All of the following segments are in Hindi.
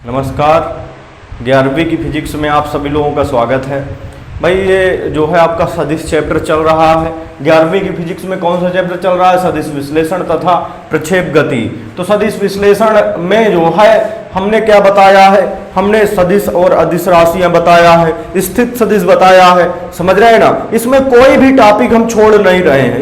नमस्कार। 11वीं की फिजिक्स में आप सभी लोगों का स्वागत है। भाई ये जो है आपका सदिश चैप्टर चल रहा है। 11वीं की फिजिक्स में कौन सा चैप्टर चल रहा है? सदिश विश्लेषण तथा प्रक्षेप गति। तो सदिश विश्लेषण में जो है हमने क्या बताया है? हमने सदिश और अदिश राशियां बताया है, स्थित सदिश बताया है, समझ रहे हैं ना। इसमें कोई भी टॉपिक हम छोड़ नहीं रहे हैं।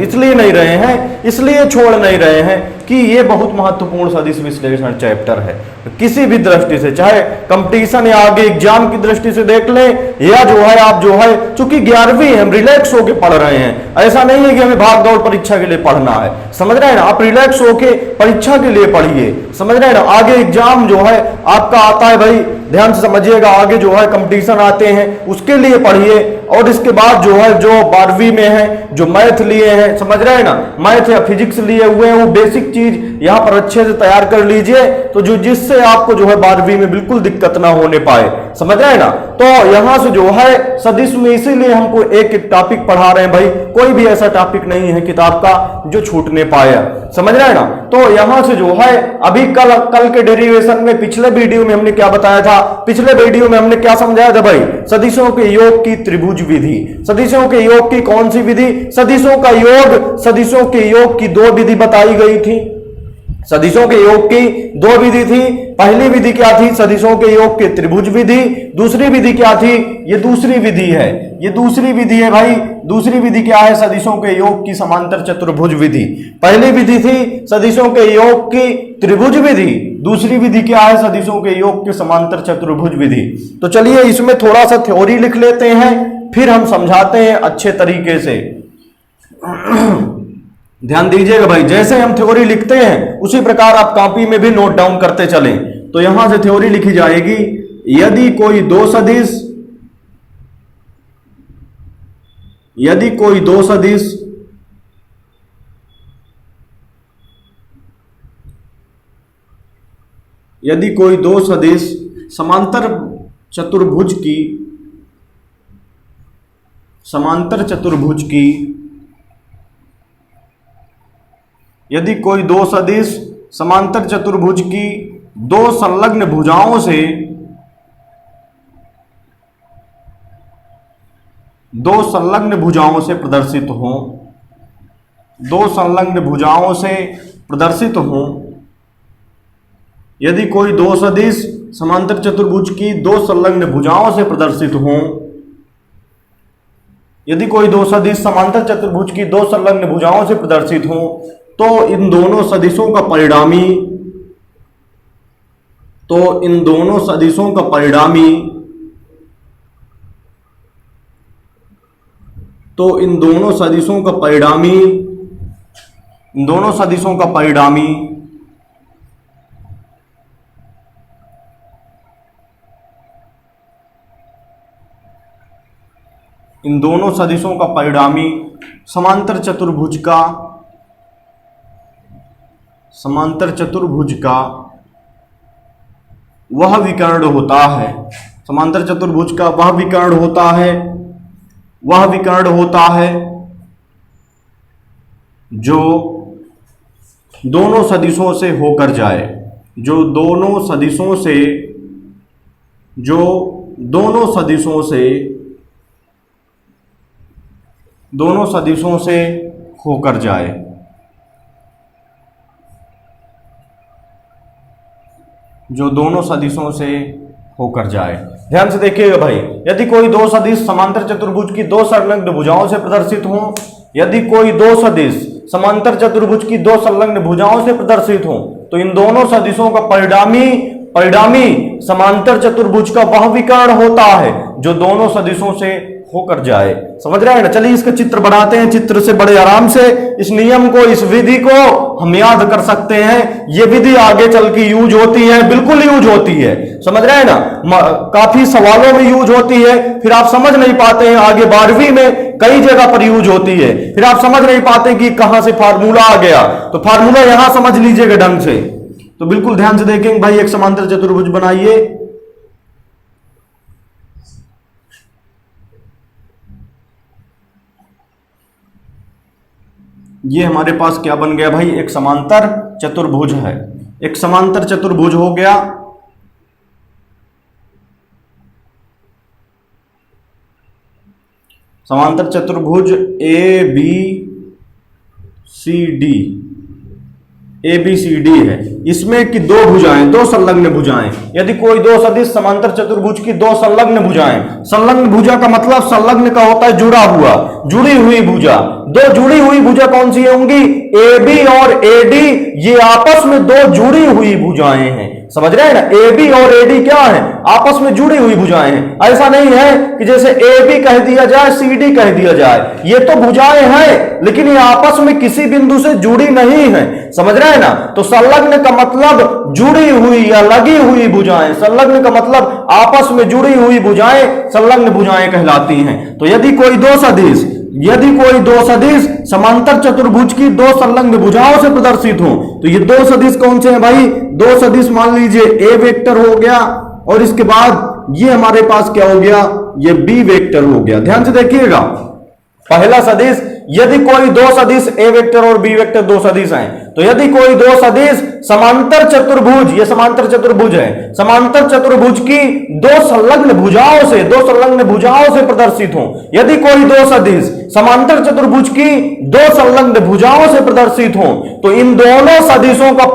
इसलिए छोड़ नहीं रहे हैं कि ये बहुत महत्वपूर्ण सदिश विश्लेषण चैप्टर है। किसी भी दृष्टि से, चाहे कंपटीशन या आगे एग्जाम की दृष्टि से देख लें, या जो है आप जो है, चूंकि 11वीं हम रिलैक्स होके पढ़ रहे हैं। ऐसा नहीं है कि हमें भाग दौड़ परीक्षा के लिए पढ़ना है, समझ रहे हैं ना। आप रिलैक्स होके परीक्षा के लिए पढ़िए, समझ रहे हैं ना। आगे एग्जाम जो है आपका आता है, भाई ध्यान से समझिएगा। आगे जो है कंपटीशन आते हैं, उसके लिए पढ़िए। और इसके बाद जो है, जो 12वीं में है, जो मैथ लिए हैं, समझ रहे हैं ना, मैथ या फिजिक्स लिए हुए हैं, वो बेसिक चीज यहां पर अच्छे से तैयार कर लीजिए, तो जो जिससे आपको जो है 12वीं में बिल्कुल दिक्कत ना होने पाए, समझ रहे हैं ना। तो यहां से जो है सदिश में इसीलिए हमको एक एक टॉपिक पढ़ा रहे हैं भाई। कोई भी ऐसा टॉपिक नहीं है किताब का जो छूटने पाया, समझ रहे हैं ना। तो यहां से जो है अभी कल के डेरिवेशन में, पिछले वीडियो में हमने क्या बताया था? पिछले वीडियो में हमने क्या समझाया था भाई? सदिशों के योग की त्रिभुज विधि। सदिशों के योग की कौन सी विधि? सदिशों के योग की दो विधि बताई गई थी। सदिशों के योग की दो विधि थी। पहली विधि क्या थी? सदिशों के योग के त्रिभुज विधि। दूसरी विधि क्या थी? ये दूसरी विधि है, ये दूसरी विधि है भाई। दूसरी विधि क्या है? सदिशों के योग की समांतर चतुर्भुज विधि। पहली विधि थी सदिशों के योग की त्रिभुज विधि। दूसरी विधि क्या है? सदिशों के योग की समांतर चतुर्भुज विधि। तो चलिए इसमें थोड़ा सा थ्योरी लिख लेते हैं, फिर हम समझाते हैं अच्छे तरीके से। ध्यान दीजिएगा भाई, जैसे हम थ्योरी लिखते हैं उसी प्रकार आप कॉपी में भी नोट डाउन करते चलें। तो यहां से थ्योरी लिखी जाएगी, यदि कोई दो सदिश यदि कोई दो सदिश समांतर चतुर्भुज की यदि कोई दो सदिश समांतर चतुर्भुज की दो संलग्न भुजाओं से प्रदर्शित हों, यदि कोई दो सदिश समांतर चतुर्भुज की दो संलग्न भुजाओं से प्रदर्शित हों, यदि कोई दो सदिश समांतर चतुर्भुज की दो संलग्न भुजाओं से प्रदर्शित हों, तो इन दोनों सदिशों का परिणामी समांतर चतुर्भुज का वह विकर्ण होता है जो दोनों सदिशों से होकर जाए, दोनों सदिशों से होकर जाए। ध्यान से देखिएगा भाई, यदि कोई दो सदिश समांतर चतुर्भुज की दो संलग्न भुजाओं से प्रदर्शित हो, तो इन दोनों सदिशों का परिणामी समांतर चतुर्भुज का वह विकर्ण होता है जो दोनों सदिशों से होकर जाए। समझ रहे हैं ना। चलिए इसका चित्र बनाते हैं। चित्र से बड़े आराम से इस नियम को, इस विधि को हम याद कर सकते हैं। ये विधि आगे चल के यूज होती है, बिल्कुल यूज होती है, समझ रहे हैं ना। काफी सवालों में यूज होती है, फिर आप समझ नहीं पाते हैं। आगे 12वीं में कई जगह पर यूज होती है, फिर आप समझ नहीं पाते कि कहां से फार्मूला आ गया। तो फार्मूला यहां समझ लीजिएगा ढंग से। तो बिल्कुल ध्यान से देखेंगे भाई। एक समांतर चतुर्भुज बनाइए। ये हमारे पास क्या बन गया भाई? एक समांतर चतुर्भुज है। एक समांतर चतुर्भुज हो गया। समांतर चतुर्भुज ए बी सी डी है, इसमें कि दो भुजाएं, दो संलग्न भुजाएं। यदि कोई दो सदिश समांतर चतुर्भुज की दो संलग्न भुजाएं, संलग्न भुजा का मतलब संलग्न का होता है जुड़ा हुआ, जुड़ी हुई भुजा। दो जुड़ी हुई भुजा कौन सी होंगी? ए बी और ए डी, ये आपस में दो जुड़ी हुई भुजाएं हैं। समझ रहे हैं ना? ए बी और ए डी क्या है? आपस में जुड़ी हुई भुजाएं हैं। ऐसा नहीं है कि जैसे ए बी कह दिया जाए सी डी कह दिया जाए, ये तो भुजाएं हैं लेकिन ये आपस में किसी बिंदु से जुड़ी नहीं है। समझ रहे हैं ना? तो संलग्न का मतलब जुड़ी हुई या लगी हुई भुजाएं, संलग्न का मतलब आपस में जुड़ी हुई भुजाएं संलग्न भुजाएं कहलाती हैं। तो यदि कोई दो सदिश समांतर चतुर्भुज की दो संलग्न भुजाओं से प्रदर्शित हो, तो ये दो सदिश कौन से हैं भाई? दो सदिश मान लीजिए ए वेक्टर हो गया और इसके बाद ये हमारे पास क्या हो गया? ये बी वेक्टर हो गया। ध्यान से देखिएगा, पहला सदिश, यदि कोई दो सदिश ए वेक्टर और बी वेक्टर दो सदिश हैं, तो यदि कोई दो सदिश समांतर चतुर्भुज, ये समांतर चतुर्भुज है, समांतर चतुर्भुज की दो संलग्न भुजाओं से प्रदर्शित हो, यदि कोई दो सदिश समांतर चतुर्भुज की दो संलग्न भुजाओं से प्रदर्शित हो, तो इन दोनों सदिशों का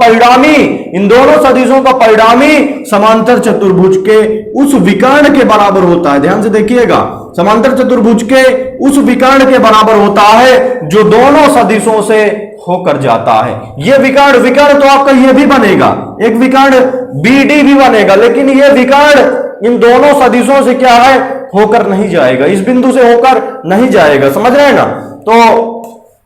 परिणामी समांतर चतुर्भुज के उस विकर्ण के बराबर होता है। ध्यान से देखिएगा, समांतर चतुर्भुज के उस विकर्ण के बराबर होता है जो दोनों सदिशों से होकर जाता है। ये विकर्ण तो आपका ये भी बनेगा, एक विकर्ण BD भी बनेगा, लेकिन ये विकर्ण इन दोनों सदिशों से क्या है? होकर नहीं जाएगा, इस बिंदु से होकर नहीं जाएगा। समझ रहे हैं ना? तो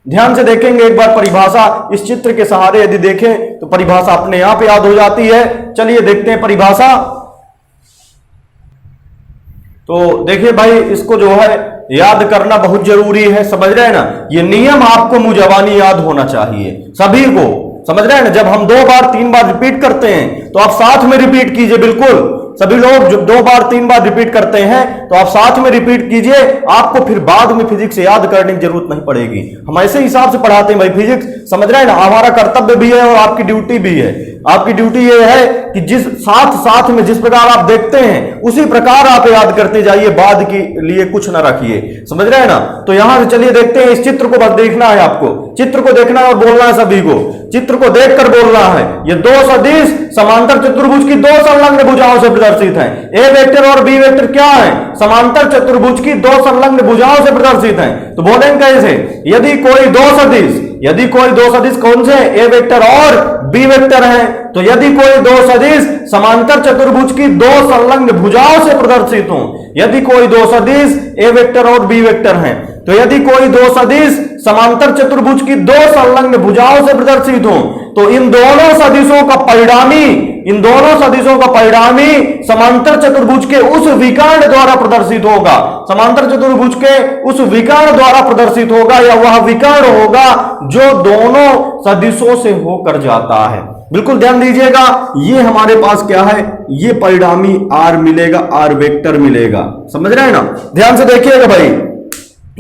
ध्यान से देखेंगे एक बार परिभाषा, इस चित्र के सहारे यदि देखें तो परिभाषा अपने आप याद हो जाती है। चलिए देखते हैं परिभाषा। तो देखिए भाई, इसको जो है याद करना बहुत जरूरी है। समझ रहे हैं ना? ये नियम आपको मुंहजबानी याद होना चाहिए सभी को। समझ रहे हैं ना? जब हम 2 बार 3 बार रिपीट करते हैं तो आप साथ में रिपीट कीजिए। बिल्कुल सभी लोग जो 2 बार 3 बार रिपीट करते हैं तो आप साथ में रिपीट कीजिए, आपको फिर बाद में फिजिक्स याद करने की जरूरत नहीं पड़ेगी। हम ऐसे हिसाब से पढ़ाते हैं भाई फिजिक्स। समझ रहे हैं ना? हमारा कर्तव्य भी है और आपकी ड्यूटी भी है। आपकी ड्यूटी ये है कि जिस साथ में जिस प्रकार आप देखते हैं उसी प्रकार आप याद करते जाइए, बाद के लिए कुछ ना रखिए। समझ रहे हैं ना? तो यहां से चलिए देखते हैं, इस चित्र को बस देखना है आपको, चित्र को देखना है और बोलना है सभी को, चित्र को देखकर बोलना है। ये दो सदिश समांतर चतुर्भुज की दो संलग्न भुजाओं से प्रदर्शित हैं। ए वेक्टर और बी वेक्टर क्या है? समांतर चतुर्भुज की दो संलग्न भुजाओं से प्रदर्शित हैं। तो बोलेंगे कैसे? यदि कोई दो सदिश कौन से? ए वेक्टर और बी वेक्टर हैं, तो यदि कोई दो सदिश समांतर चतुर्भुज की दो संलग्न भुजाओं से प्रदर्शित हो, यदि कोई दो सदिश ए वेक्टर और बी वेक्टर हैं, तो यदि कोई दो सदिश समांतर चतुर्भुज की दो संलग्न भुजाओं से प्रदर्शित हो, तो इन दोनों सदिशों का परिणामी समांतर चतुर्भुज के उस विकर्ण द्वारा प्रदर्शित होगा। समांतर चतुर्भुज के उस विकर्ण द्वारा प्रदर्शित होगा, या वह विकर्ण होगा जो दोनों सदिशों से होकर जाता है। बिल्कुल ध्यान दीजिएगा, ये हमारे पास क्या है? ये परिणामी R मिलेगा, R वेक्टर मिलेगा। समझ रहे हैं ना? ध्यान से देखिएगा भाई,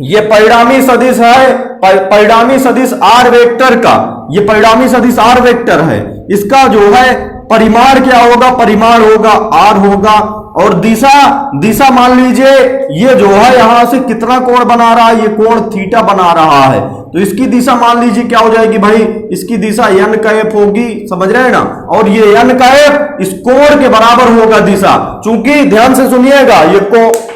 ये परिणामी सदिश है, परिणामी सदिश R वेक्टर का, ये परिणामी सदिश R वेक्टर है। इसका जो है परिमाण क्या होगा? परिमाण होगा R होगा, और दिशा मान लीजिए ये जो है यहां से कितना कोण बना रहा है? ये कोण थीटा बना रहा है, तो इसकी दिशा मान लीजिए क्या हो जाएगी भाई? इसकी दिशा n का f होगी। समझ रहे हैं ना? और ये n का f इस कोण के बराबर होगा दिशा, चूंकि ध्यान से सुनिएगा,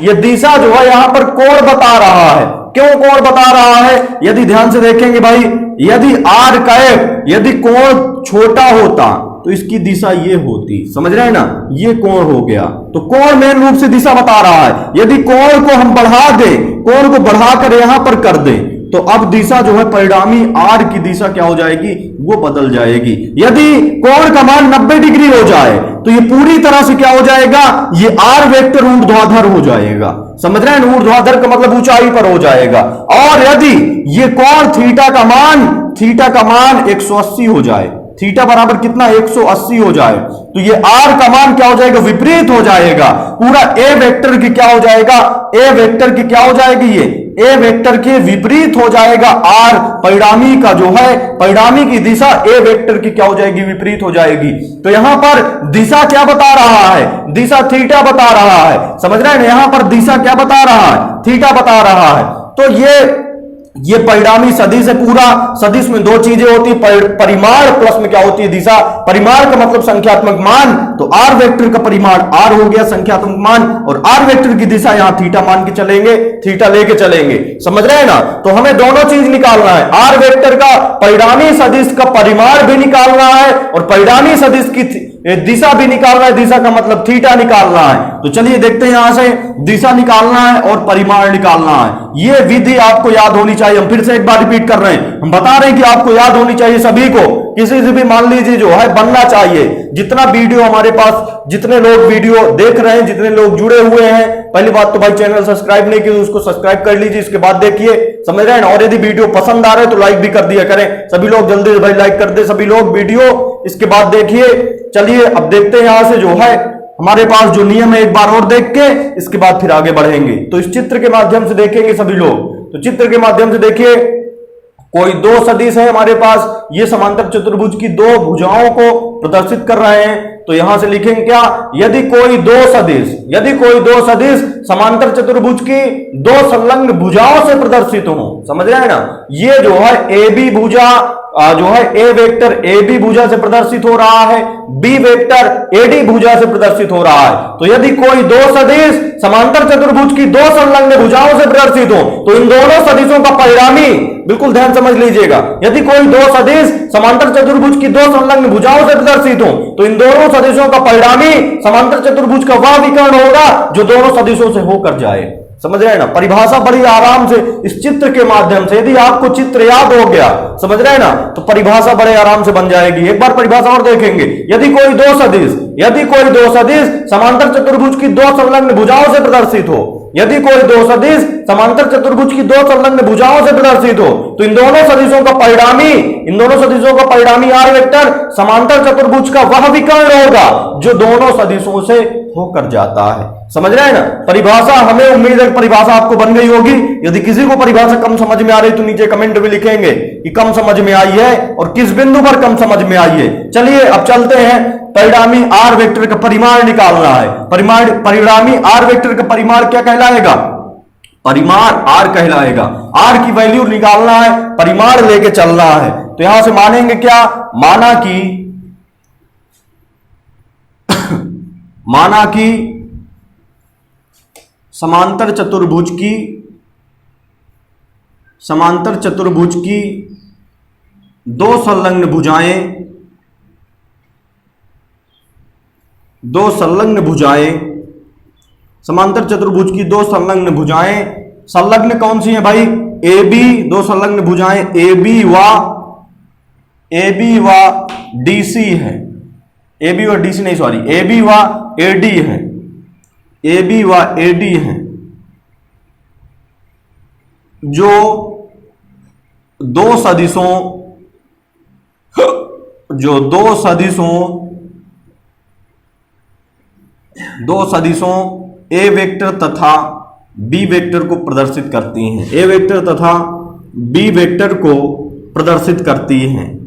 ये दिशा जो है यहां पर कोण बता रहा है। क्यों कोण बता रहा है? यदि ध्यान से देखेंगे भाई, यदि r का f यदि कोण छोटा होता तो इसकी दिशा ये होती। समझ रहे हैं ना? ये कोण हो गया, तो कोण मेन रूप से दिशा बता रहा है। यदि कोण को हम बढ़ा दें, कोण को बढ़ाकर यहां पर कर दें, तो अब दिशा जो है परिणामी R की दिशा क्या हो जाएगी? वो बदल जाएगी। यदि कोण का मान 90 डिग्री हो जाए तो ये पूरी तरह से क्या हो जाएगा? ये R वेक्टर ऊर्ध्वाधर हो जाएगा। समझ रहे हैं? ऊर्ध्वाधर का मतलब ऊंचाई पर हो जाएगा। और यदि ये कोण थीटा का मान 180 हो जाए, थीटा बराबर कितना? 180 हो जाए, तो ये R का मान क्या हो जाएगा? विपरीत हो जाएगा। पूरा A वेक्टर की क्या हो जाएगा? A वेक्टर की क्या हो जाएगी? ये A वेक्टर के विपरीत हो जाएगा R। परिणामी का जो है, परिणामी की दिशा A वेक्टर की क्या हो जाएगी? विपरीत हो जाएगी। तो यहां पर दिशा क्या बता रहा है? दिशा थीटा बता रहा है। समझ रहे हैं? यहां पर दिशा क्या बता रहा है? थीटा बता रहा है। तो ये परिणामी सदिश है पूरा। सदिश में दो चीजें होती है, परिमाण प्लस में क्या होती है, दिशा। परिमाण का मतलब संख्यात्मक मान, तो आर वेक्टर का परिमाण आर हो गया संख्यात्मक मान, और आर वेक्टर की दिशा यहां थीटा मान के चलेंगे, थीटा लेके चलेंगे, समझ रहे हैं ना। तो हमें दोनों चीज निकालना है, आर वेक्टर का परिणामी सदिश का परिमाण भी निकालना है और परिणामी सदिश की दिशा भी निकालना है। दिशा का मतलब थीटा निकालना है। तो चलिए देखते हैं, यहां से दिशा निकालना है और परिमाण निकालना है। यह विधि आपको याद होनी चाहिए। हम फिर से एक बार रिपीट कर रहे हैं, हम बता रहे हैं कि आपको याद होनी चाहिए सभी को। किसी से भी मान लीजिए जो है बनना चाहिए। जितना वीडियो हमारे पास, जितने लोग वीडियो देख रहे हैं, जितने लोग जुड़े हुए हैं, पहली बात तो भाई चैनल सब्सक्राइब नहीं किया तो उसको सब्सक्राइब कर लीजिए, इसके बाद देखिए, समझ रहे हैं ना। और यदि वीडियो पसंद आ रहा है तो लाइक भी कर दिया करें। सभी लोग जल्दी भाई लाइक कर दे सभी लोग वीडियो, इसके बाद देखिए। चलिए अब देखते हैं यहां से जो है हमारे पास जो नियम है, एक बार और देख के इसके बाद फिर आगे बढ़ेंगे। तो इस चित्र के माध्यम से देखेंगे सभी लोग। तो चित्र के माध्यम से देखिए, कोई दो सदिश है हमारे पास, ये समांतर चतुर्भुज की दो भुजाओं को प्रदर्शित कर रहे हैं। तो यहां से लिखेंगे क्या, यदि कोई दो सदिश समांतर चतुर्भुज की दो संलग्न भुजाओं से प्रदर्शित हो, समझ रहे हैं ना। ये जो है ए बी भुजा जो है ए वेक्टर ए बी भुजा से प्रदर्शित हो रहा है, बी वेक्टर ए डी भुजा से प्रदर्शित हो रहा है। तो यदि कोई दो सदिश समांतर चतुर्भुज की दो संलग्न भुजाओं से प्रदर्शित हो तो इन दोनों सदिशों का परिणामी, बिल्कुल ध्यान समझ लीजिएगा, यदि कोई दो सदिश समांतर चतुर्भुज की दो संलग्न भुजाओं से प्रदर्शित हो तो इन दोनों सदिशों का परिणामी समांतर चतुर्भुज का वह विकर्ण होगा जो दोनों सदिशों से होकर जाए। समझ रहे हैं ना। परिभाषा बड़ी आराम से इस चित्र के माध्यम से, यदि आपको चित्र याद हो गया, समझ रहे हैं ना, तो परिभाषा बड़े आराम से बन जाएगी। एक बार परिभाषा और देखेंगे, यदि कोई दो सदिश समांतर चतुर्भुज की दो संलग्न भुजाओं से प्रदर्शित हो, यदि कोई दो सदिश समांतर चतुर्भुज की दो संलग्न भुजाओं से प्रदर्शित हो तो इन दोनों सदिशों का परिणामी आर वेक्टर समांतर चतुर्भुज का वह विकर्ण होगा जो दोनों सदिशों से होकर जाता है। समझ रहे हैं ना। परिभाषा, हमें उम्मीद है परिभाषा आपको बन गई होगी। यदि किसी को परिभाषा कम समझ में आ रही तो नीचे कमेंट में लिखेंगे कि कम समझ में आई है और किस बिंदु पर कम समझ में आई है। चलिए अब चलते हैं, परिणामी आर वेक्टर का परिमाण निकालना है। परिणामी आर वेक्टर का परिमाण क्या कहलाएगा, परिमाण आर कहलाएगा। आर की वैल्यू निकालना है, परिमाण लेके चलना है। तो यहां से मानेंगे क्या, माना कि समांतर चतुर्भुज की दो संलग्न भुजाएं समांतर चतुर्भुज की दो संलग्न भुजाएं, संलग्न कौन सी हैं भाई, ए बी, दो संलग्न भुजाएं ए बी व डीसी है, ए बी व डीसी नहीं सॉरी, ए बी व एडी है, ए बी व एडी है, जो दो सदिशों ए वेक्टर तथा बी वेक्टर को प्रदर्शित करती हैं, ए वेक्टर तथा बी वेक्टर को प्रदर्शित करती हैं।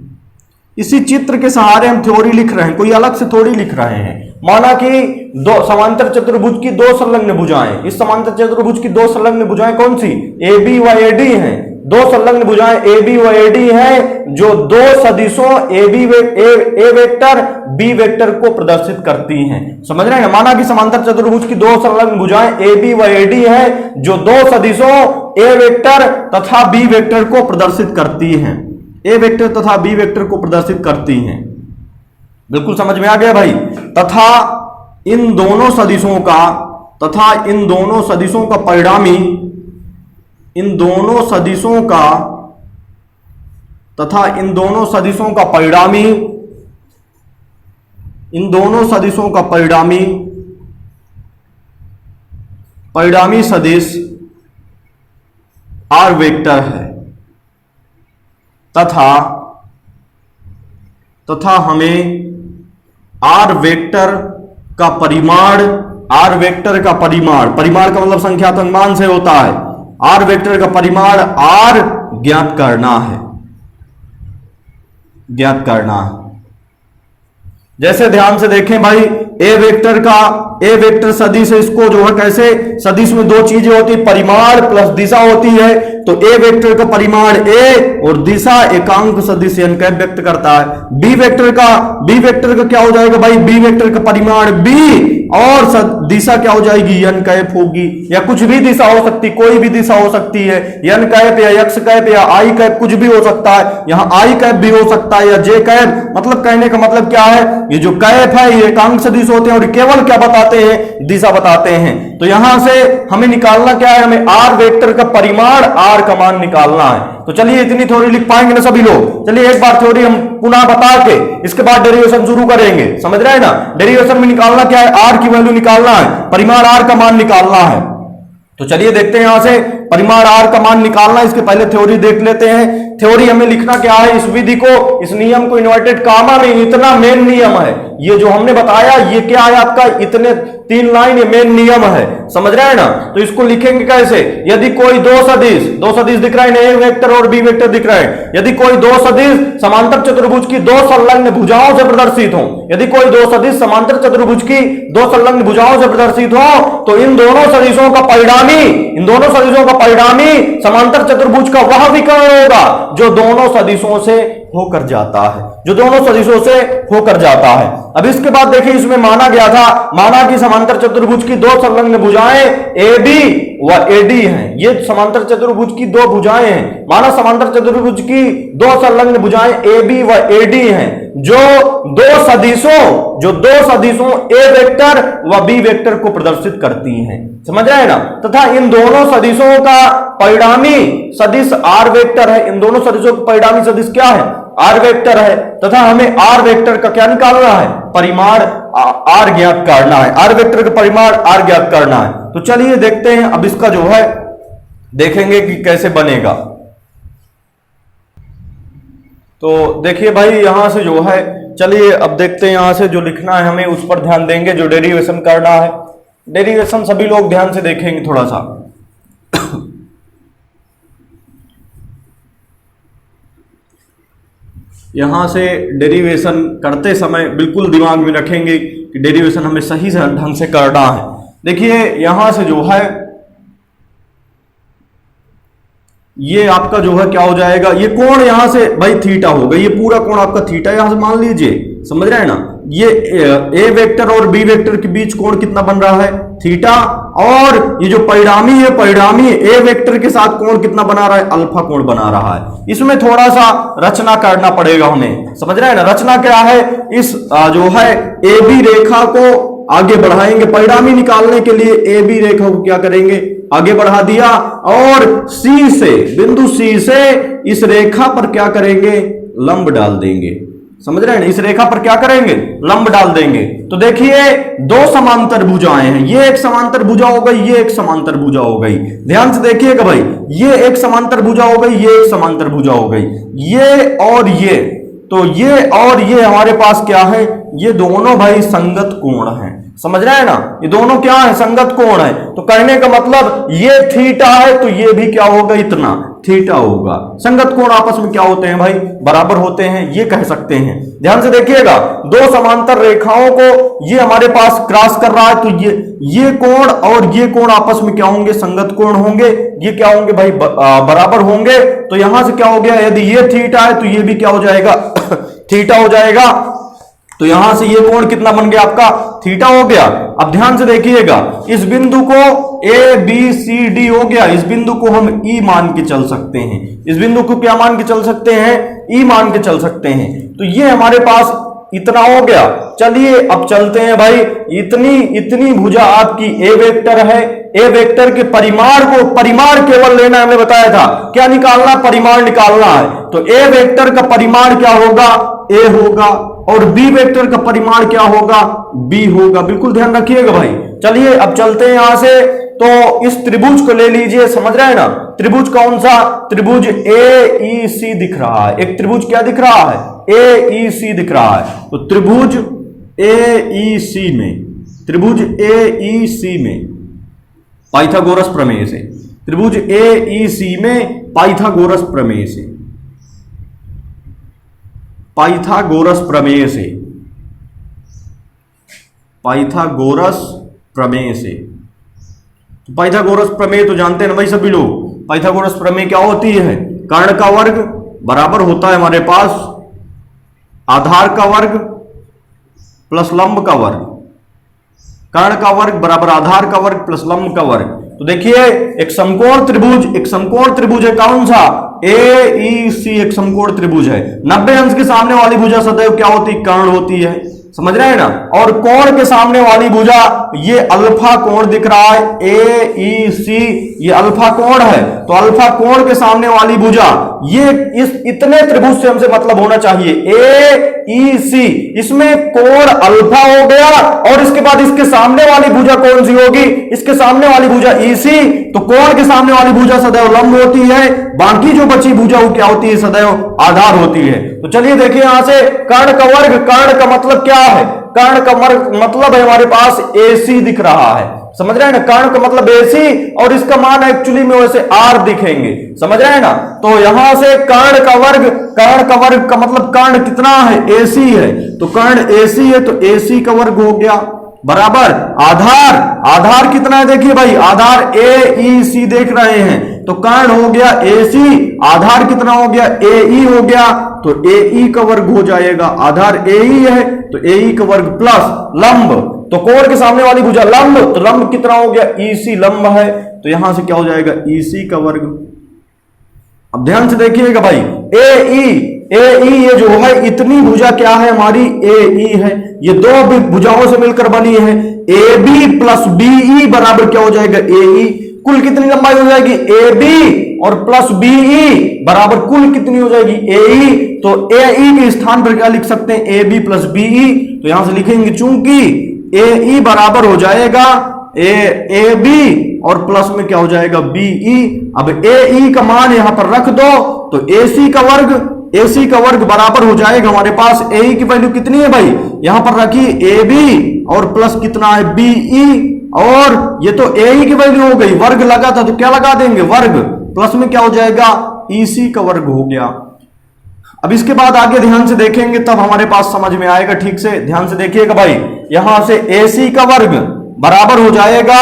इसी चित्र के सहारे हम थ्योरी लिख रहे हैं, कोई अलग से थोड़ी लिख रहे हैं। माना कि दो समांतर चतुर्भुज की दो संलग्न भुजाएं, इस समांतर चतुर्भुज की दो संलग्न भुजाएं कौन सी, ए बी व एडी हैं, दो संलग्न भुजाएं ए बी व एडी हैं जो दो सदिशों ए वेक्टर बी वेक्टर को प्रदर्शित करती हैं। समझ रहे हैं। माना कि समांतर चतुर्भुज की दो संलग्न भुजाएं ए बी व एडी हैं जो दो सदिशों ए वेक्टर तथा बी वेक्टर को प्रदर्शित करती हैं, ए वेक्टर तथा बी वेक्टर को प्रदर्शित करती हैं। बिल्कुल समझ में आ गया भाई। तथा इन दोनों सदिशों का परिणामी, इन दोनों सदिशों का परिणामी सदिश आर वेक्टर है तथा हमें आर वेक्टर का परिमाण का मतलब संख्यात्मक मान से होता है, आर वेक्टर का परिमाण आर ज्ञात करना है। जैसे ध्यान से देखें भाई, ए वेक्टर सदिश है, इसको जो है कैसे, सदिश में दो चीजें होती, परिमाण प्लस दिशा होती है। तो ए वेक्टर का परिमाण ए और दिशा एकांक सदिश n कैप व्यक्त करता है। बी वेक्टर का क्या हो जाएगा भाई, बी वेक्टर का परिमाण बी और दिशा क्या हो जाएगी, n कैप होगी, या कुछ भी दिशा हो सकती, कोई भी दिशा हो सकती है, n कैप या x कैप या i कैप, कुछ भी हो सकता है। यहां i कैप भी हो सकता है या j कैप। मतलब कहने का मतलब क्या है, ये जो कैप है ये एकांक सदिश होते हैं और केवल क्या बताते हैं, दिशा बताते हैं। तो यहां से हमें निकालना क्या है, हमें r वेक्टर का परिमाण r का मान निकालना है। तो चलिए इतनी थ्योरी लिख पाएंगे ना सभी लोग। चलिए एक बार थ्योरी हम पुनः बता के इसके बाद डेरिवेशन शुरू करेंगे, समझ रहे हैं ना। डेरिवेशन में निकालना क्या है, r की वैल्यू निकालना है, परिमाण r का मान निकालना है। तो चलिए देखते हैं यहां से परिमाण r का मान निकालना है, इसके पहले थ्योरी देख लेते हैं। थ्योरी हमें लिखना क्या है, इस विधि को, इस नियम को इन्वर्टेड कामा में, इतना मेन नियम है ये जो हमने बताया, ये क्या है आपका, इतने 3 लाइन ये मेन नियम है, समझ रहे हैं ना। तो इसको लिखेंगे कैसे, यदि कोई दो सदिश दिख रहे हैं, ए वेक्टर और बी वेक्टर दिख रहे हैं, यदि कोई दो सदिश समांतर चतुर्भुज की दो संलग्न भुजाओं से प्रदर्शित हो, यदि कोई दो सदिश समांतर चतुर्भुज की दो संलग्न भुजाओं से प्रदर्शित हो, तो इन दोनों सदिशों का परिणामी समांतर चतुर्भुज का वह विकर्ण होगा जो दोनों सदिशों से होकर जाता है, जो दोनों सदिशों से होकर जाता है। अब इसके बाद देखिए, इसमें माना गया था, माना कि समांतर चतुर्भुज की दो संलग्न भुजाएं ए बी व ए डी हैं। ये समांतर चतुर्भुज की दो भुजाएं हैं, माना समांतर चतुर्भुज की दो संलग्न भुजाएं ए बी व ए डी हैं, जो दो सदिशों ए वेक्टर व बी वेक्टर को प्रदर्शित करती हैं, समझ रहे हैं ना। तथा इन दोनों सदिशों का परिणामी सदिश आर वेक्टर है, इन दोनों सदिशों का परिणामी सदिश क्या है, आर वेक्टर है। तथा हमें आर वेक्टर का क्या निकालना है, परिमाण आर ज्ञात करना है, आर वेक्टर का परिमाण आर ज्ञात करना है। तो चलिए देखते हैं, अब इसका जो है देखेंगे कि कैसे बनेगा। तो देखिए भाई यहां से जो है, चलिए अब देखते हैं यहां से जो लिखना है हमें उस पर ध्यान देंगे, जो डेरिवेशन करना है। डेरिवेशन सभी लोग ध्यान से देखेंगे थोड़ा सा। यहां से डेरिवेशन करते समय बिल्कुल दिमाग में रखेंगे कि डेरिवेशन हमें सही ढंग से करना है। देखिए यहां से जो है ये आपका जो है क्या हो जाएगा, ये कोण यहां से भाई थीटा होगा, ये पूरा कोण आपका थीटा यहां से मान लीजिए, समझ रहे हैं ना। ये ए वेक्टर और बी वेक्टर के बीच कोण कितना बन रहा है, थीटा। और ये जो परिणामी है, परिणामी ए वेक्टर के साथ कोण कितना बना रहा है, अल्फा कोण बना रहा है। इसमें थोड़ा सा रचना करना पड़ेगा हमें, समझ रहे हैं ना। रचना क्या है, इस जो है ए बी रेखा को आगे बढ़ाएंगे, परिणामी निकालने के लिए ए बी रेखा को क्या करेंगे, आगे बढ़ा दिया, और सी से, बिंदु सी से इस रेखा पर क्या करेंगे, लंब डाल देंगे, समझ रहे हैं ना। इस रेखा पर क्या करेंगे, लंब डाल देंगे। तो देखिए दो समांतर भुजाएं हैं, ये एक समांतर भुजा हो गई, ये एक समांतर भुजा हो गई। ध्यान से देखिएगा भाई, ये एक समांतर भुजा हो गई, ये एक समांतर भुजा हो गई, ये और ये। तो ये और ये हमारे पास क्या है, ये दोनों भाई संगत कोण हैं, समझ रहे हैं ना। ये दोनों क्या है, संगत कोण है। तो कहने का मतलब ये थीटा है तो ये भी क्या होगा, इतना थीटा होगा। संगत कोण आपस में क्या होते हैं भाई, बराबर होते हैं, ये कह सकते हैं। ध्यान से देखिएगा, दो समांतर रेखाओं को ये हमारे पास क्रॉस कर रहा है, तो ये कोण और ये कोण आपस में क्या होंगे, संगत कोण होंगे। ये क्या होंगे भाई, बराबर होंगे। तो यहां से क्या हो गया, यदि ये थीटा है तो ये भी क्या हो जाएगा, थीटा हो जाएगा। तो यहां से ये कोण कितना बन गया आपका, थीटा हो गया। अब ध्यान से देखिएगा, इस बिंदु को ए बी सी डी हो गया, इस बिंदु को हम ई मान के चल सकते हैं, इस बिंदु को क्या मान के चल सकते हैं, ई मान के चल सकते हैं। तो ये हमारे पास इतना हो गया। चलिए अब चलते हैं भाई, इतनी भुजा आपकी ए वेक्टर है, ए वेक्टर के परिमाण केवल लेना हमने बताया था, क्या निकालना, परिमाण निकालना है। तो ए वेक्टर का परिमाण क्या होगा, ए होगा, और बी वेक्टर का परिमाण क्या होगा, बी होगा। बिल्कुल ध्यान रखिएगा भाई। चलिए अब चलते हैं यहां से। तो इस त्रिभुज को ले लीजिए, समझ रहे हैं ना। त्रिभुज कौन सा, त्रिभुज ए ई सी दिख रहा है, एक त्रिभुज क्या दिख रहा है, ए ई सी दिख रहा है। तो त्रिभुज ए ई सी में, त्रिभुज ए ई सी में पाइथागोरस प्रमेय से, त्रिभुज ए ई सी में पाइथागोरस प्रमेय से, पाइथागोरस प्रमेय से पाइथागोरस प्रमेय से। तो पाइथागोरस प्रमेय तो जानते हैं ना भाई सभी लोग। पाइथागोरस प्रमेय क्या होती है? कर्ण का वर्ग बराबर होता है हमारे पास आधार का वर्ग प्लस लंब का वर्ग। कर्ण का वर्ग बराबर आधार का वर्ग प्लस लंब का वर्ग। तो देखिए एक समकोण त्रिभुज है कौन सा? AEC एक समकोण त्रिभुज है। 90 अंश के सामने वाली भुजा सदैव क्या होती? कर्ण होती है। समझ रहे हैं ना? और कोण के सामने वाली भुजा ये अल्फा कोण दिख रहा है AEC, ये अल्फा कोण है। तो अल्फा कोण के सामने वाली भुजा ये इस इतने त्रिभुज से हमसे मतलब होना चाहिए AEC, इसमें कोण अल्फा हो गया और इसके बाद इसके सामने वाली भुजा कौन सी होगी? इसके सामने वाली भुजा EC। तो कोण के सामने वाली भुजा सदैव लंब होती है, बाकी जो बची भुजा वो क्या होती है? सदैव आधार होती है। तो चलिए देखिए यहां से कर्ण का वर्ग, कर्ण का मतलब क्या है? कर्ण का मतलब है हमारे पास AC दिख रहा है। समझ रहे हैं ना? कर्ण का मतलब AC और इसका मान एक्चुअली में वैसे R दिखेंगे। समझ रहे हैं ना? तो यहां से कर्ण का वर्ग का मतलब कर्ण कितना है? AC है। तो कर्ण AC है तो AC का वर्ग हो गया बराबर आधार कितना है? देखिए भाई आधार AEC देख रहे हैं। तो कर्ण हो गया AC, आधार कितना हो गया? AE हो गया। तो AE का वर्ग हो जाएगा, आधार AE है तो AE का वर्ग प्लस लंब। तो कोण के सामने वाली भुजा लंब, तो लंब कितना हो गया? EC लंब है। तो यहां से क्या हो जाएगा? EC का वर्ग। अब ध्यान से देखिएगा भाई AE ये जो है इतनी भुजा क्या है हमारी? AE है। ये दो भुजाओं से मिलकर बनी है। AB प्लस BE बराबर क्या हो जाएगा? AE। कुल कितनी लंबाई हो जाएगी? AB और प्लस BE बराबर कुल कितनी हो जाएगी? AE। तो AE के स्थान पर क्या लिख सकते हैं? AB plus BE। तो यहां से लिखेंगे चूंकि AE बराबर हो जाएगा AB और प्लस में क्या हो जाएगा? BE। अब AE का मान यहां पर रख दो तो AC का वर्ग बराबर हो जाएगा हमारे पास AE की वैल्यू कितनी है भाई? यहां पर रखिए AB और प्लस कितना है? BE। और ये तो AE की वैल्यू हो गई, वर्ग लगा था तो क्या लगा देंगे? वर्ग। प्लस में क्या हो जाएगा? EC का वर्ग हो गया। अब इसके बाद आगे ध्यान से देखेंगे तब हमारे पास समझ में आएगा ठीक से। ध्यान से देखिएगा भाई यहां से AC का वर्ग बराबर हो जाएगा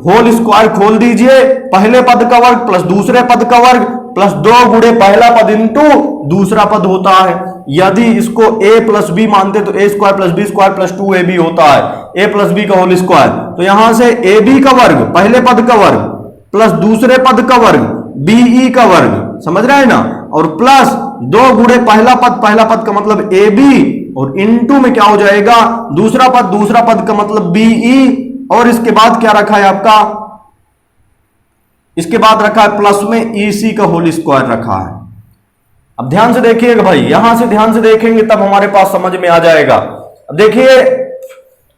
होल स्क्वायर खोल दीजिए, पहले पद का वर्ग प्लस दूसरे पद का वर्ग प्लस 2 गुणे पहला पद इंटू दूसरा पद होता है। यदि इसको A प्लस बी मानते तो A square plus B square plus 2AB होता है, A प्लस बी का होल स्क्वायर। तो यहां से AB का वर्ग पहले पद का वर्ग प्लस दूसरे पद का वर्ग BE का वर्ग, समझ रहे हैं ना? और प्लस 2 गुणे पहला पद का मतलब AB और इंटू में क्या हो जाएगा? दूसरा पद का मतलब BE। और इसके बाद क्या रखा है आपका? इसके बाद रखा है प्लस में EC का होल स्क्वायर रखा है। अब ध्यान से देखिएगा भाई, यहां से ध्यान से देखेंगे तब हमारे पास समझ में आ जाएगा। अब देखिए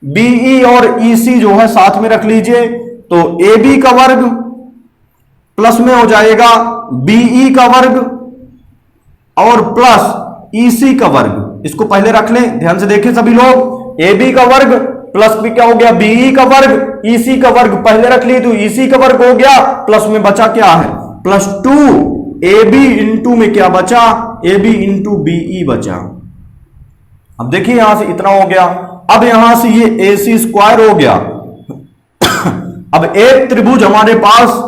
BE और EC जो है साथ में रख लीजिए, तो AB का वर्ग प्लस में हो जाएगा BE का वर्ग और प्लस EC का वर्ग। इसको पहले रख लें, ध्यान से देखें सभी लोग। AB का वर्ग प्लस भी क्या हो गया? BE का वर्ग, EC का वर्ग पहले रख लिए तो EC का वर्ग हो गया, प्लस में बचा क्या है? प्लस 2AB इंटू में क्या बचा? AB इंटू BE बचा। अब देखिए यहां से इतना हो गया। अब यहां से ये AC स्क्वायर हो गया। अब एक त्रिभुज हमारे पास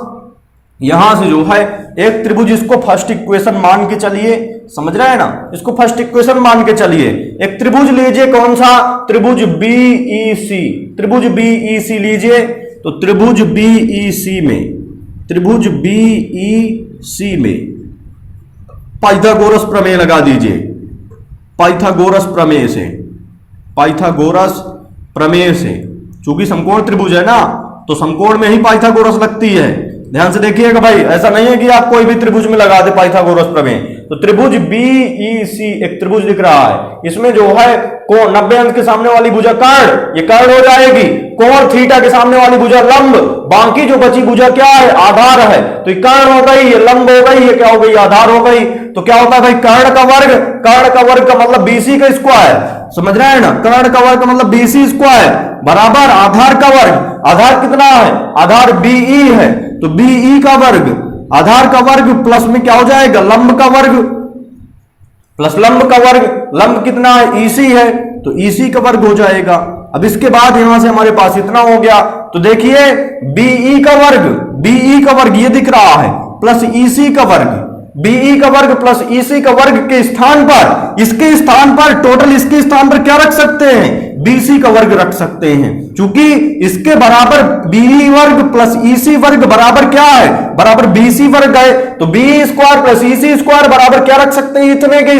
यहां से जो है एक त्रिभुज, इसको फर्स्ट इक्वेशन मान के चलिए, समझ रहे हैं ना? इसको फर्स्ट इक्वेशन मान के चलिए। एक त्रिभुज लीजिए, कौन सा? त्रिभुज BEC। त्रिभुज BEC लीजिए, तो त्रिभुज BEC में पाइथागोरस प्रमेय लगा दीजिए। पाइथागोरस प्रमेय से चूंकि समकोण त्रिभुज है ना, तो समकोण में ही पाइथागोरस लगती है। ध्यान से देखिएगा भाई, ऐसा नहीं है कि आप कोई भी त्रिभुज में लगा दे पाइथागोरस प्रमेय। तो त्रिभुज BEC एक त्रिभुज दिख रहा है, इसमें जो है कोण 90 अंश के सामने वाली भुजा कर्ण, ये कर्ण हो जाएगी। कोण थीटा के सामने वाली भुजा लंब, बाकी जो बची भुजा क्या है? आधार है। तो ये कर्ण हो गई, ये लंब हो गई, ये क्या हो गई? आधार हो गई। तो क्या होता है भाई? कर्ण का वर्ग का मतलब BC का स्क्वायर, समझ रहे हैं ना? कर्ण का वर्ग का मतलब BC स्क्वायर बराबर आधार का वर्ग। आधार कितना है? आधार BE है, तो BE का वर्ग, आधार का वर्ग प्लस में क्या हो जाएगा? लंब का वर्ग प्लस लंब का वर्ग। लंब कितना है? EC है, तो EC का वर्ग हो जाएगा। अब इसके बाद यहां से हमारे पास इतना हो गया, तो देखिए बीई का वर्ग ये दिख रहा है प्लस ईसी का वर्ग, बीई का वर्ग प्लस ईसी का वर्ग के स्थान पर, इसके स्थान पर टोटल इसके स्थान पर क्या रख सकते हैं, बीसी का वर्ग रख सकते हैं, क्योंकि इसके बराबर बीई वर्ग प्लस ईसी वर्ग बराबर क्या है, बराबर बीसी वर्ग है। तो BE square plus EC square बराबर क्या रख सकते हैं, इतने के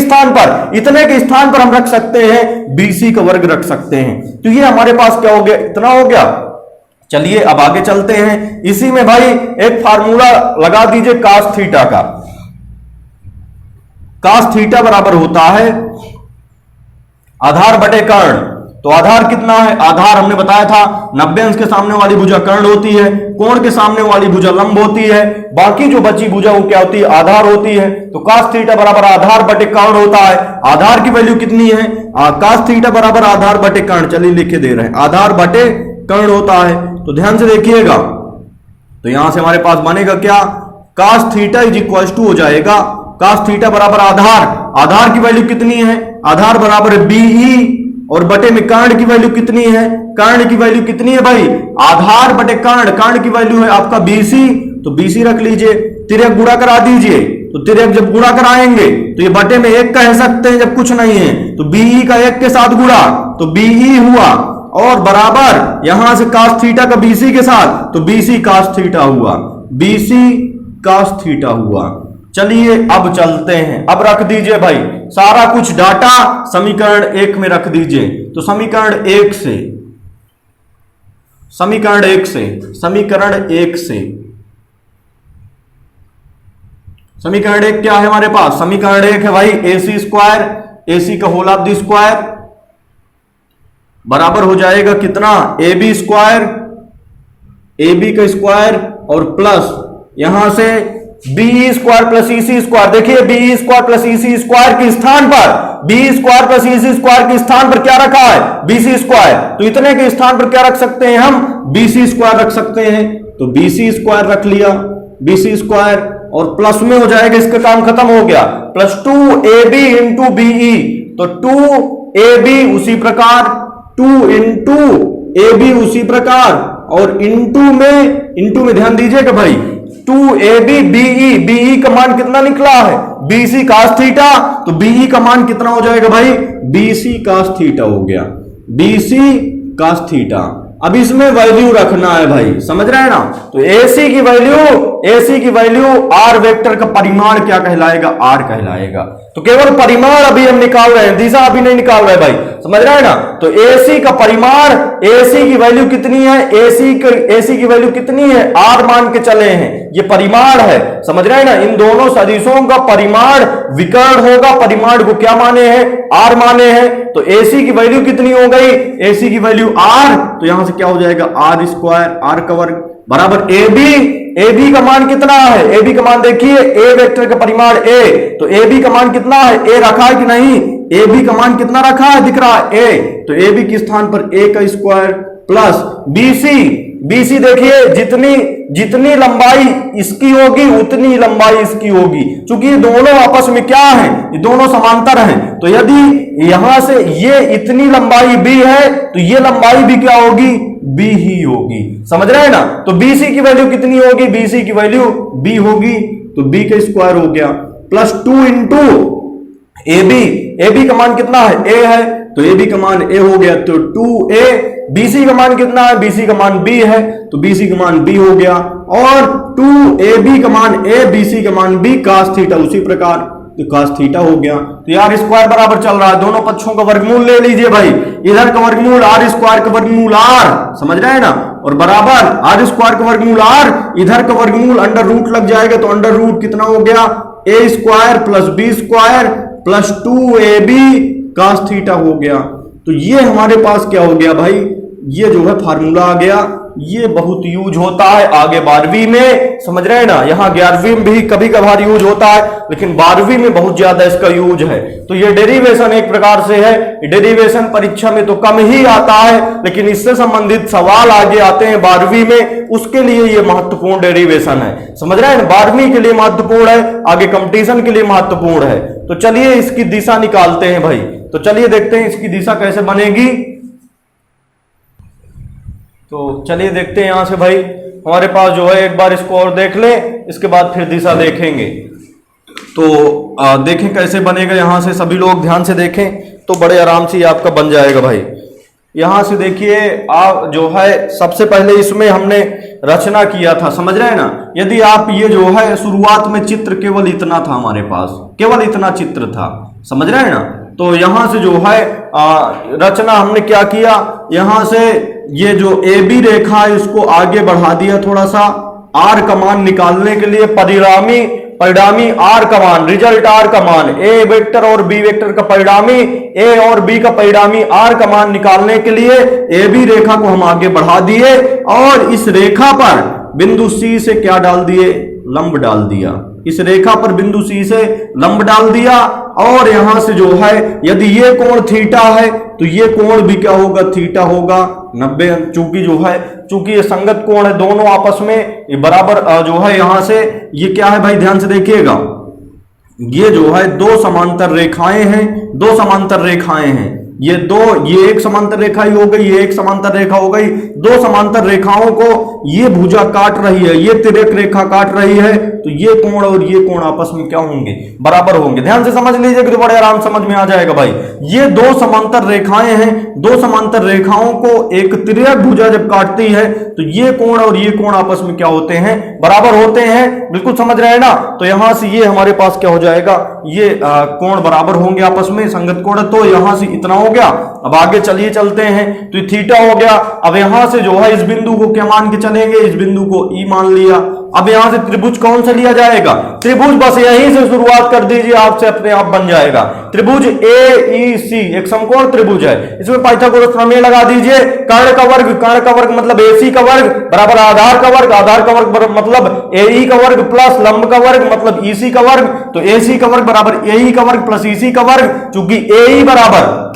स्थान पर हम रख सकते हैं बीसी का वर्ग रख सकते हैं। तो ये हमारे पास क्या हो गया, इतना हो गया। चलिए अब आगे चलते हैं। इसी में भाई एक फार्मूला लगा दीजिए कास थीटा का। कास थीटा बराबर होता है आधार बटे कर्ण। तो आधार कितना है, आधार हमने बताया था 90 अंश के सामने वाली भुजा कर्ण होती है, कोण के सामने वाली भुजा लंब होती है, बाकी जो बची भुजा वो क्या होती है, आधार होती है। तो कास थीटा बराबर आधार बटे कर्ण होता है। आधार की वैल्यू कितनी है, कास थीटा बराबर आधार बटे कर्ण, चलिए लिखे दे रहे हैं, आधार बटे कर्ण होता है। तो ध्यान से देखिएगा, तो यहां से हमारे पास बनेगा क्या, cos theta is equal to हो जाएगा कास थीटा बराबर आधार की वैल्यू कितनी है, आधार बराबर बीई, और बटे में कर्ण की वैल्यू कितनी है, कर्ण की वैल्यू कितनी है भाई, आधार बटे कर्ण की वैल्यू है आपका बीसी, तो बीसी रख लीजिए, तिर्यक गुणा करा दीजिए। तो तिर्यक जब गुणा कराएंगे तो ये बटे में 1 कह सकते हैं जब कुछ नहीं है, तो बीई का 1 के साथ गुणा तो बीई हुआ, और बराबर यहां से कास थीटा का बीसी के साथ, तो बीसी कास थीटा हुआ, बीसी कास थीटा हुआ। चलिए अब चलते हैं, अब रख दीजिए भाई सारा कुछ डाटा समीकरण 1 में रख दीजिए। तो समीकरण 1 क्या है हमारे पास, समीकरण 1 है भाई AC स्क्वायर, AC का होल ऑफ द स्क्वायर बराबर हो जाएगा कितना, AB स्क्वायर, AB का स्क्वायर और प्लस यहां से BE square plus EC square. देखिए BE square plus EC square के स्थान पर, BE square plus EC square के स्थान पर क्या रखा है, बीसी स्क्वायर, तो इतने के स्थान पर क्या रख सकते हैं हम, बीसी स्क्वायर रख सकते हैं। तो बीसी स्क्वायर रख लिया, बीसी स्क्वायर और प्लस में हो जाएगा, इसका काम खत्म हो गया, प्लस 2ab इंटू बीई, तो 2ab उसी प्रकार, 2 इंटू ab उसी प्रकार, और इंटू में ध्यान दीजिएगा भाई 2ab बीई का मान कितना निकला है, बीसी कास थीटा, तो बीई का मान कितना हो जाएगा भाई, बीसी कास थीटा हो गया, बीसी कास थीटा। अब इसमें वैल्यू रखना है भाई, समझ रहे हैं ना। तो AC की वैल्यू R वेक्टर का परिमाण क्या कहलाएगा, R कहलाएगा। तो केवल परिमाण अभी हम निकाल रहे हैं, दिशा अभी नहीं निकाल रहे भाई, समझ रहे हैं ना। तो AC का परिमाण, AC की वैल्यू कितनी है, AC की वैल्यू कितनी है, R मान के चले हैं, ये परिमाण है, समझ रहे हैं ना। इन दोनों सदिशों का परिमाण विकर्ण होगा, परिमाण को क्या माने हैं, R माने हैं। तो AC की वैल्यू कितनी हो गई, AC की वैल्यू R, तो यहां से क्या हो जाएगा, R स्क्वायर, R का वर्ग बराबर AB का मान कितना है, AB का मान देखिए, A वेक्टर का परिमाण A, तो AB का मान कितना है, A रखा है कि नहीं, AB का मान कितना रखा है, दिख रहा है A, तो AB के स्थान पर A का स्क्वायर प्लस BC देखिए, जितनी लंबाई इसकी होगी उतनी लंबाई इसकी होगी, क्योंकि ये दोनों आपस में क्या है, ये दोनों समांतर हैं। तो यदि यहां से ये इतनी लंबाई B है तो ये लंबाई भी क्या होगी, B ही होगी, समझ रहे हैं ना। तो BC की वैल्यू कितनी होगी, BC की वैल्यू B होगी, तो B का स्क्वायर हो गया प्लस 2 इंटू AB का मान कितना है, A है, तो AB का मान A हो गया, तो 2A। BC का मान कितना है, BC का मान B है, तो BC का मान B हो गया, और 2AB का मान A, BC का मान B, cos थीटा उसी प्रकार, तो cos थीटा हो गया। तो यार स्क्वायर बराबर चल रहा है, दोनों पक्षों का वर्गमूल ले लीजिए भाई, इधर का वर्गमूल R स्क्वायर का वर्गमूल R, समझ रहे हैं ना, और बराबर R स्क्वायर का वर्गमूल R, इधर का वर्गमूल अंडर रूट लग जाएगा, तो अंडर रूट कितना हो गया, A square plus B square plus 2AB cos theta हो गया। तो ये हमारे पास क्या हो गया भाई, ये जो है फार्मूला आ गया, ये बहुत यूज होता है आगे 12वीं में, समझ रहे हैं ना। यहाँ 11वीं में भी कभी कभार यूज होता है, लेकिन 12वीं में बहुत ज्यादा इसका यूज है। तो ये डेरिवेशन एक प्रकार से है, डेरिवेशन परीक्षा में तो कम ही आता है, लेकिन इससे संबंधित सवाल आगे आते हैं 12वीं में, उसके लिए ये महत्वपूर्ण डेरिवेशन है, समझ रहे हैं। 12वीं के लिए महत्वपूर्ण है, आगे कंपटीशन के लिए महत्वपूर्ण है। तो चलिए इसकी दिशा निकालते हैं भाई, तो चलिए देखते हैं इसकी दिशा कैसे बनेगी। तो चलिए देखते हैं यहाँ से भाई, हमारे पास जो है एक बार इसको और देख लें, इसके बाद फिर दिशा देखेंगे। तो देखें कैसे बनेगा, यहाँ से सभी लोग ध्यान से देखें तो बड़े आराम से ये आपका बन जाएगा भाई। यहाँ से देखिए आप जो है सबसे पहले इसमें हमने रचना किया था, समझ रहे हैं ना। यदि आप ये जो है शुरुआत में चित्र केवल इतना था हमारे पास, केवल इतना चित्र था, समझ रहे हैं ना। तो यहाँ से जो है रचना हमने क्या किया, यहाँ से ये जो ए बी रेखा है इसको आगे बढ़ा दिया थोड़ा सा, आर का मान निकालने के लिए परिणामी आर का मान, रिजल्ट आर का मान, ए वेक्टर और बी वेक्टर का परिणामी, ए और बी का परिणामी आर का मान निकालने के लिए ए बी रेखा को हम आगे बढ़ा दिए और इस रेखा पर बिंदु सी से क्या डाल दिए, लंब डाल दिया। इस रेखा पर बिंदु सी से लंब डाल दिया और यहां से जो है यदि ये कोण थीटा है तो ये कोण भी क्या होगा, थीटा होगा 90। चूंकि जो है चूंकि ये संगत कोण है दोनों आपस में, ये बराबर जो है यहां से ये क्या है भाई, ध्यान से देखिएगा, ये जो है दो समांतर रेखाएं हैं, दो समांतर रेखाएं हैं, ये एक समांतर रेखा ही हो गई, ये एक समांतर रेखा हो गई। दो समांतर रेखाओं को ये भुजा काट रही है, ये तिर्यक रेखा काट रही है, तो ये कोण और ये कोण आपस में क्या होंगे, बराबर होंगे। ध्यान से समझ लीजिए कि तो बड़े आराम समझ में आ जाएगा भाई। ये दो समांतर रेखाएं हैं, दो समांतर रेखाओं को एक तिर्यक भुजा जब काटती है तो ये कोण और ये कोण आपस में क्या होते हैं, बराबर होते हैं। बिल्कुल समझ रहे हैं ना। तो यहां से ये हमारे पास क्या हो जाएगा, ये कोण बराबर होंगे आपस में, संगत कोण। तो यहां से इतना हो गया। अब आगे चलिए चलते हैं, तो ये थीटा हो गया। अब यहां से जो है इस बिंदु को क्या मान के चलेंगे, इस बिंदु को ई मान लिया। अब यहां से त्रिभुज कौन सा लिया जाएगा, त्रिभुज बस यहीं से शुरुआत कर दीजिए, आपसे अपने आप बन जाएगा। त्रिभुज ए ई सी एक समकोण त्रिभुज है, इसमें पाइथागोरस प्रमेय लगा दीजिए। कर्ण का वर्ग मतलब एसी का वर्ग बराबर आधार का वर्ग मतलब एई का वर्ग प्लस लंब का वर्ग मतलब ईसी का वर्ग। तो एसी का वर्ग बराबर एई का वर्ग प्लस ईसी का वर्ग। चूंकि एई बराबर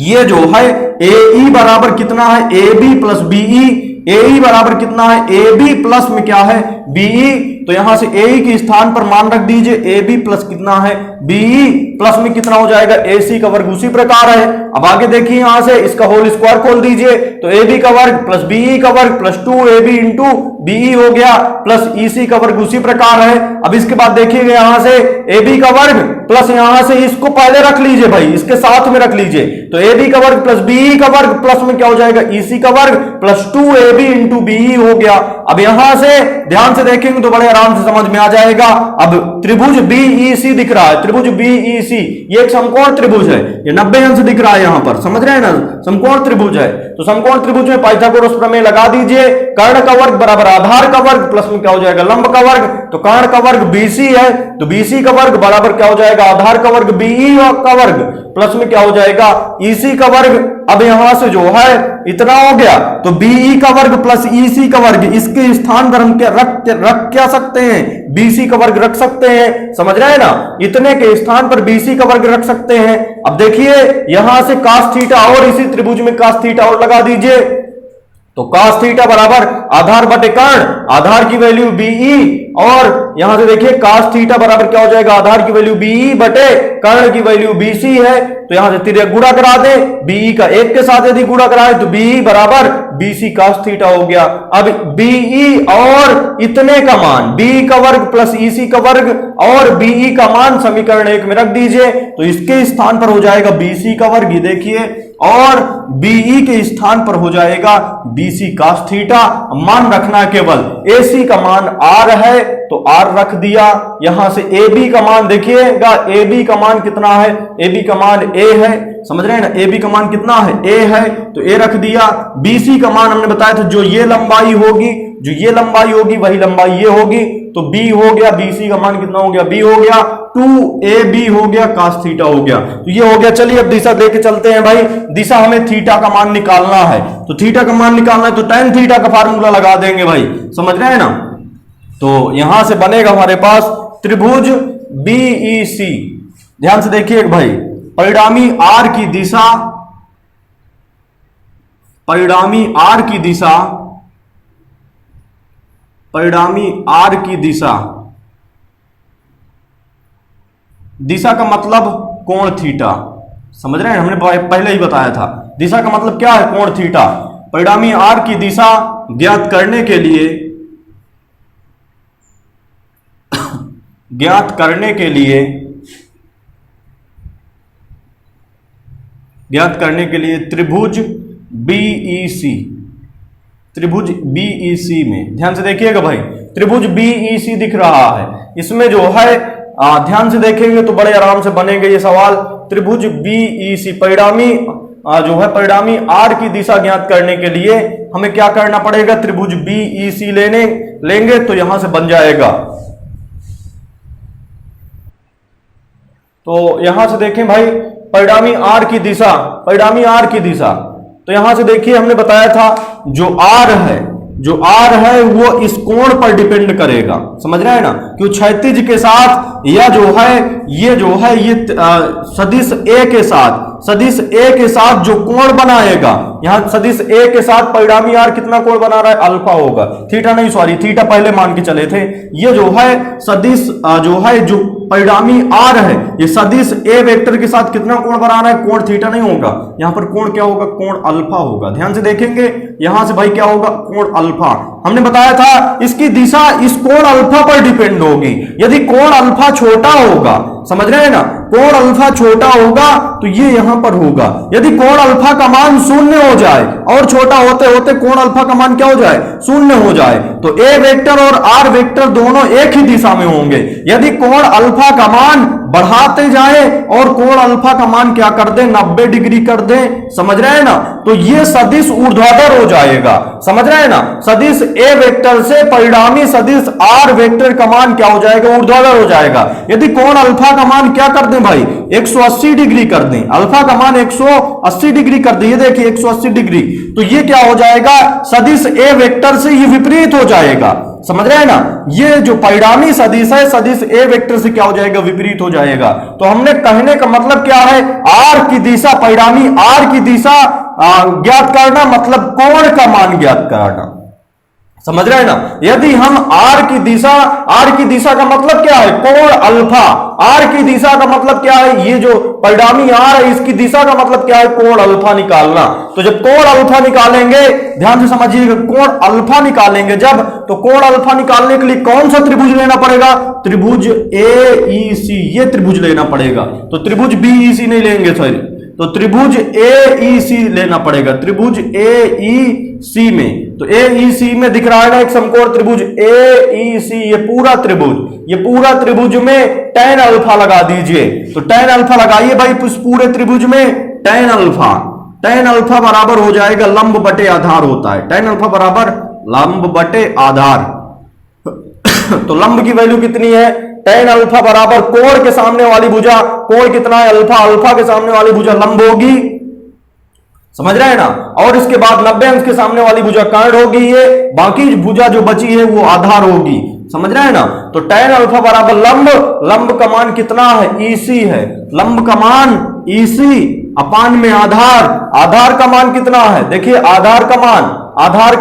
ये जो है ए बराबर कितना है, ए बी प्लस बीई, ए बराबर कितना है, ए बी प्लस में क्या है, बीई। तो यहां से ए के स्थान पर मान रख दीजिए, ए बी प्लस कितना है, बीई प्लस में कितना हो जाएगा, ए सी का वर्ग। उसी प्रकार है, अब आगे देखिए यहां से इसका होल स्क्वायर खोल दीजिए, तो ए बी का वर्ग प्लस बीई का वर्ग प्लस 2ab इंटू बीई हो गया प्लस ईसी का वर्ग। उसी प्रकार है। अब इसके बाद देखिएगा यहां से ए बी का वर्ग प्लस यहां से इसको पहले रख लीजिए भाई, इसके साथ में रख लीजिए। तो ए बी का वर्ग प्लस बीई का वर्ग प्लस में क्या हो जाएगा, ईसी का वर्ग प्लस 2ab इंटू बीई हो गया। अब यहां से ध्यान से देखेंगे तो बड़े आराम से समझ में आ जाएगा। अब त्रिभुज बीईसी दिख रहा है, त्रिभुज बीईसी ये एक समकोण त्रिभुज है, ये 90 अंश दिख रहा है यहां पर, समझ रहे हैं ना, समकोण त्रिभुज है। तो समकोण त्रिभुज में पाइथागोरस प्रमेय लगा दीजिए। कर्ण का वर्ग बराबर आधार का वर्ग प्लस में क्या हो जाएगा, लंब का वर्ग। तो कर्ण का वर्ग बीसी है, तो बीसी का वर्ग बराबर क्या हो जाएगा, आधार का वर्ग बीई का वर्ग प्लस में क्या हो जाएगा, ईसी का वर्ग। अब यहां से जो है इतना हो गया, तो बीई का वर्ग प्लस ईसी का वर्ग, इसके स्थान पर हम क्या रख क्या सकते हैं, बीसी का वर्ग रख सकते हैं, समझ रहे हैं ना। इतने के स्थान पर बीसी का वर्ग रख सकते हैं। अब देखिए यहां से cos थीटा और इसी त्रिभुज में cos थीटा और लगा दीजिए। तो cos थीटा बराबर आधार बटे कर्ण, आधार की वैल्यू बीई, और यहां से देखिए cos थीटा बराबर क्या हो जाएगा, आधार की वैल्यू बीई बटे कर्ण की वैल्यू बीसी है। तो यहां से तिर्यक गुणा करा दे, बीई का एक के साथ यदि गुणा कराए तो बीई बराबर बीसी cos थीटा हो गया। अब बीई और इतने का मान, बीई का वर्ग प्लस ईसी का वर्ग और बीई का मान समीकरण 1 में रख दीजिए। तो इसके स्थान पर हो जाएगा बीसी का वर्ग, ये देखिए, और बीई के स्थान पर हो जाएगा बीसी cos थीटा। मान रखना केवल एसी का मान आर है, तो आर रख दिया। यहां से ए बी का मान देखिएगा, ए बी का मान कितना है, ए बी का मान ए है, समझ रहे हैं ना, ए बी का मान कितना है, ए है, तो ए रख दिया। बीसी का मान हमने बताया था जो ये लंबाई होगी, जो ये लंबाई होगी वही लंबाई ये होगी, तो बी हो गया, बीसी का मान कितना हो गया, बी हो गया, 2ab हो गया, cos थीटा हो गया। तो ये हो गया। चलिए अब दिशा लेके चलते हैं भाई। दिशा हमें थीटा का मान निकालना है, तो थीटा का मान निकालना है तो tan थीटा का फार्मूला लगा देंगे भाई, समझ रहे हैं ना। तो यहां से बनेगा हमारे पास त्रिभुज बीईसी। ध्यान से देखिए भाई, परिणामी आर की दिशा, परिणामी आर की दिशा, परिणामी आर की दिशा, दिशा का मतलब कोण थीटा, समझ रहे हैं, हमने पहले ही बताया था। दिशा का मतलब क्या है, कोण थीटा। परिणामी आर की दिशा ज्ञात करने के लिए त्रिभुज बीईसी में, ध्यान से देखिएगा भाई, त्रिभुज बीईसी दिख रहा है, इसमें जो है ध्यान से देखेंगे तो बड़े आराम से बनेगा ये सवाल। त्रिभुज बीईसी परिणामी आर की दिशा ज्ञात करने के लिए हमें क्या करना पड़ेगा, त्रिभुज बीईसी लेंगे तो यहां से बन जाएगा। तो यहां से देखें भाई, परिणामी आर की दिशा, तो यहां से देखिए हमने बताया था जो आर है वो इस कोण पर डिपेंड करेगा, समझ रहे हैं ना, क्यों क्षैतिज के साथ या ये सदिश ए के साथ जो कोण बनाएगा, यहां सदिश ए के साथ परिणामी आर कितना कोण बना रहा है, अल्फा होगा, थीटा पहले मान के चले थे। ये जो है सदिश जो परिणामी आर है, ये सदिश ए वेक्टर के साथ कितना कोण बना रहा है, कोण थीटा नहीं होगा, यहां पर कोण क्या होगा, कोण अल्फा होगा। ध्यान से देखेंगे यहां से भाई क्या होगा, कोण अल्फा। हमने बताया था इसकी दिशा इस कोण अल्फा पर डिपेंड होगी। यदि कोण अल्फा छोटा होगा, समझ रहे हैं ना, कोण अल्फा छोटा होगा तो ये यहां पर होगा। यदि कोण अल्फा का मान शून्य हो जाए और छोटा होते होते कोण अल्फा का मान क्या हो जाए, शून्य हो जाए, तो ए वेक्टर और आर वेक्टर दोनों एक ही दिशा में होंगे। यदि कोण अल्फा का मान बढ़ाते जाए और कोण अल्फा का मान क्या कर दें, 90 डिग्री कर दें, समझ रहे हैं ना, तो ये सदिश ऊर्ध्वाधर हो जाएगा, समझ रहे हैं ना। सदिश ए वेक्टर से परिणामी सदिश आर वेक्टर का मान क्या हो जाएगा, ऊर्ध्वाधर हो जाएगा। यदि कोण अल्फा का मान क्या कर दें भाई, 180 डिग्री कर दें, अल्फा का मान 180 डिग्री कर दें, ये देखिए 180 डिग्री, तो ये क्या हो जाएगा, सदिश ए वेक्टर से ये विपरीत हो जाएगा, समझ रहे हैं ना। ये जो परिणामी सदिश है, सदिश ए वेक्टर से क्या हो जाएगा, विपरीत हो जाएगा। तो हमने कहने का मतलब क्या है, आर की दिशा, परिणामी आर की दिशा ज्ञात करना, मतलब कोण का मान ज्ञात करना, समझ रहे हैं ना। यदि हम आर की दिशा का मतलब क्या है, कोण अल्फा, आर की दिशा का मतलब क्या है, ये जो परिणामी आर है इसकी दिशा का मतलब क्या है, कोण अल्फा निकालना। तो जब कोण अल्फा निकालेंगे, ध्यान से समझिएगा, कोण अल्फा निकालेंगे जब, तो कोण अल्फा निकालने के लिए कौन सा त्रिभुज लेना पड़ेगा, त्रिभुज एईसी, ये त्रिभुज लेना पड़ेगा। तो त्रिभुज बीईसी नहीं लेंगे, सॉरी, तो त्रिभुज एईसी लेना पड़ेगा। त्रिभुज एईसी में, तो एईसी में दिख रहा है ना एक समकोण त्रिभुज एईसी, ये पूरा त्रिभुज में tan अल्फा लगा दीजिए। तो tan अल्फा लगाइए भाई उस पूरे त्रिभुज में, tan अल्फा बराबर हो जाएगा लंब बटे आधार होता है, tan अल्फा बराबर लंब बटे आधार। तो लंब की वैल्यू कितनी है, tan अल्फा बराबर कोण के सामने वाली भुजा, कोण कितना है अल्फा, अल्फा के सामने वाली भुजा लंब होगी, समझ रहे हैं ना, और इसके बाद 90 अंश के सामने वाली भुजा कर्ण होगी, ये बाकी भुजा जो बची है वो आधार होगी, समझ रहे हैं ना। तो tan अल्फा बराबर लंब का मान कितना है, ईसी है, लंब का मान ईसी अपान में आधार का मान कितना है, देखिए आधार का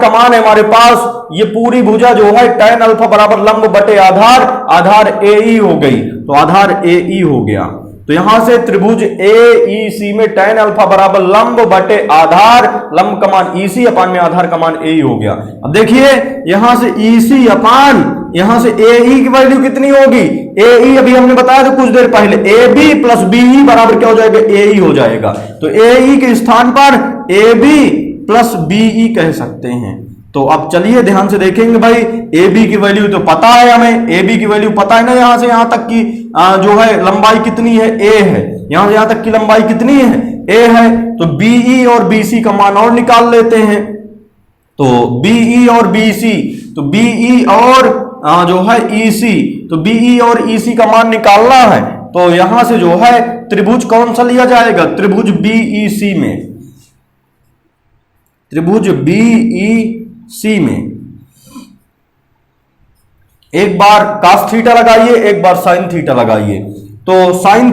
मान है हमारे पास, ये पूरी भुजा जो है tan अल्फा बराबर लंब बटे आधार एई हो गई, तो आधार एई हो गया। तो यहां से त्रिभुज एईसी में tan अल्फा बराबर लंब बटे आधार, लंब का मान ईसी अपान में आधार का मान एई हो गया। अब देखिए यहां से ईसी अपान, यहां से एई की वैल्यू कितनी होगी, एई अभी हमने बताया था कुछ देर पहले, ए बी प्लस बीई बराबर क्या हो जाएगा, एई हो जाएगा। तो एई के स्थान पर ए बी प्लस बीई कह सकते हैं। तो अब चलिए ध्यान से देखेंगे भाई, ए बी की वैल्यू तो पता है हमें, ए बी की वैल्यू पता है ना, यहां से यहां तक की जो है लंबाई कितनी है, ए है, यहां से यहां तक की लंबाई कितनी है, ए है। तो बीई और बीसी का मान और निकाल लेते हैं। तो बीई और बीसी, तो बीई और जो है ईसी, तो बीई और ईसी का मान निकालना है। तो यहां से जो है त्रिभुज कौन सा लिया जाएगा, त्रिभुज बीईसी में, त्रिभुज बीईसी में एक बार cos थीटा लगाइए, एक बार sin थीटा लगाइए। तो sin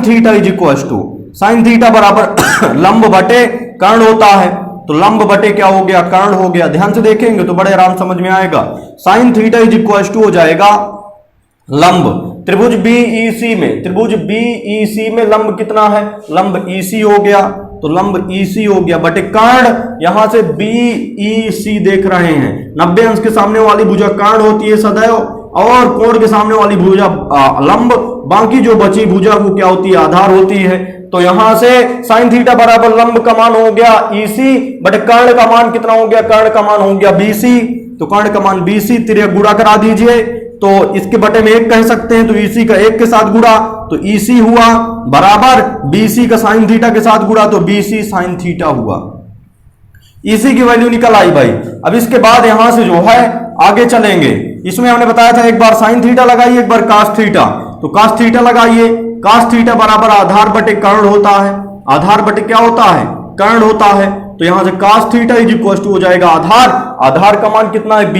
theta is equal to, sin theta बराबर लंब बटे कर्ण होता है, तो लंब बटे क्या हो गया, कर्ण हो गया। ध्यान से देखेंगे तो बड़े आराम समझ में आएगा। sin theta is equal to हो जाएगा लंब त्रिभुज बीईसी में, त्रिभुज बीईसी में लंब कितना है, लंब ईसी हो गया, तो लंब EC हो गया बटे कर्ण यहां से BEC देख रहे हैं, 90 अंश के सामने वाली भुजा कर्ण होती है सदैव, और कोण के सामने वाली भुजा लंब, बाकी जो बची भुजा वो क्या होती है, आधार होती है। तो यहां से साइन थीटा बराबर लंब का मान हो गया EC बटे कर्ण का मान कितना हो गया, कर्ण का मान हो गया BC, तो कर्ण का मान BC तिर्यक गुणा करा दीजिए, तो इसके बटे में 1 कह सकते हैं, तो EC का 1 के साथ गुणा तो EC हुआ बराबर BC का साइन थीटा के साथ गुणा तो BC साइन थीटा हुआ। EC की वैल्यू निकल आई भाई। अब इसके बाद यहां से जो है आगे चलेंगे, इसमें हमने बताया था एक बार साइन थीटा लगाइए, एक बार कास थीटा, तो कास थीटा लगाइए, कास थीटा बराबर आधार बटे कर्ण होता है, आधार बटे क्या होता है, कर्ण होता है, तो यहां से cos theta is equal to हो जाएगा आधार, आधार का मान कितना है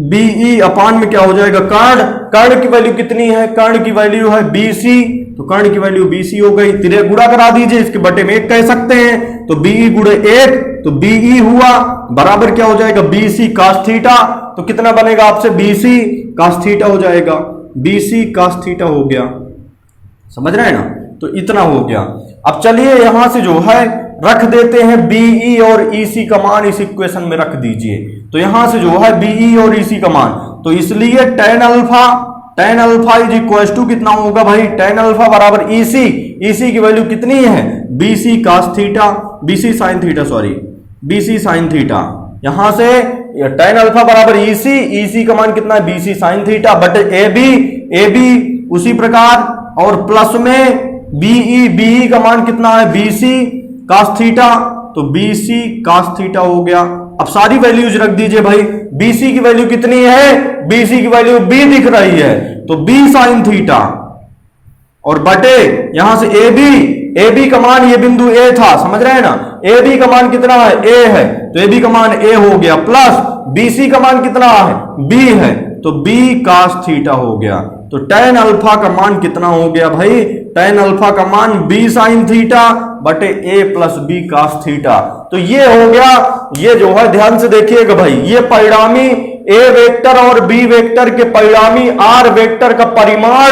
BE अपान में क्या हो जाएगा कर्ण, कर्ण की वैल्यू कितनी है, कर्ण की वैल्यू है BC, तो कर्ण की वैल्यू BC हो गई, तिर्यक गुणा करा दीजिए, इसके बटे में 1 कह सकते हैं, तो BE गुणे 1 तो BE हुआ बराबर क्या हो जाएगा BC कास थीटा, तो कितना बनेगा आपसे BC कास थीटा हो जाएगा, BC कास थीटा हो गया, समझ रहे हैं ना, तो इतना हो गया। अब चलिए यहां से जो है रख देते हैं BE और EC का मान इस इक्वेशन में रख दीजिए, तो यहां से जो है BE और EC का मान, तो इसलिए tan alpha is equal to कितना होगा भाई, tan अल्फा बराबर EC की वैल्यू कितनी है BC cos theta, BC sine theta, sorry BC sine theta, यहां से tan अल्फा बराबर EC का मान कितना है BC साइन थीटा बटे AB उसी प्रकार, और प्लस में BE का मान कितना है BC कास थीटा, तो BC कास थीटा हो गया। अब सारी वैल्यूज रख दीजिए भाई, BC की वैल्यू कितनी है, BC की वैल्यू B दिख रही है, तो B साइन थीटा, और बटे यहां से AB का मान ये बिंदु A था, समझ रहे हैं ना, AB का मान कितना है A है, तो AB का मान A हो गया, प्लस BC का मान कितना है B है, तो B कास थीटा हो गया। तो tan अल्फा का मान कितना हो गया भाई, tan अल्फा का मान B साइन थीटा बटे A plus B cos theta. तो ये हो गया, ये जो है ध्यान से देखिएगा भाई, ये परिणामी A वेक्टर और B वेक्टर के परिणामी R वेक्टर का परिमाण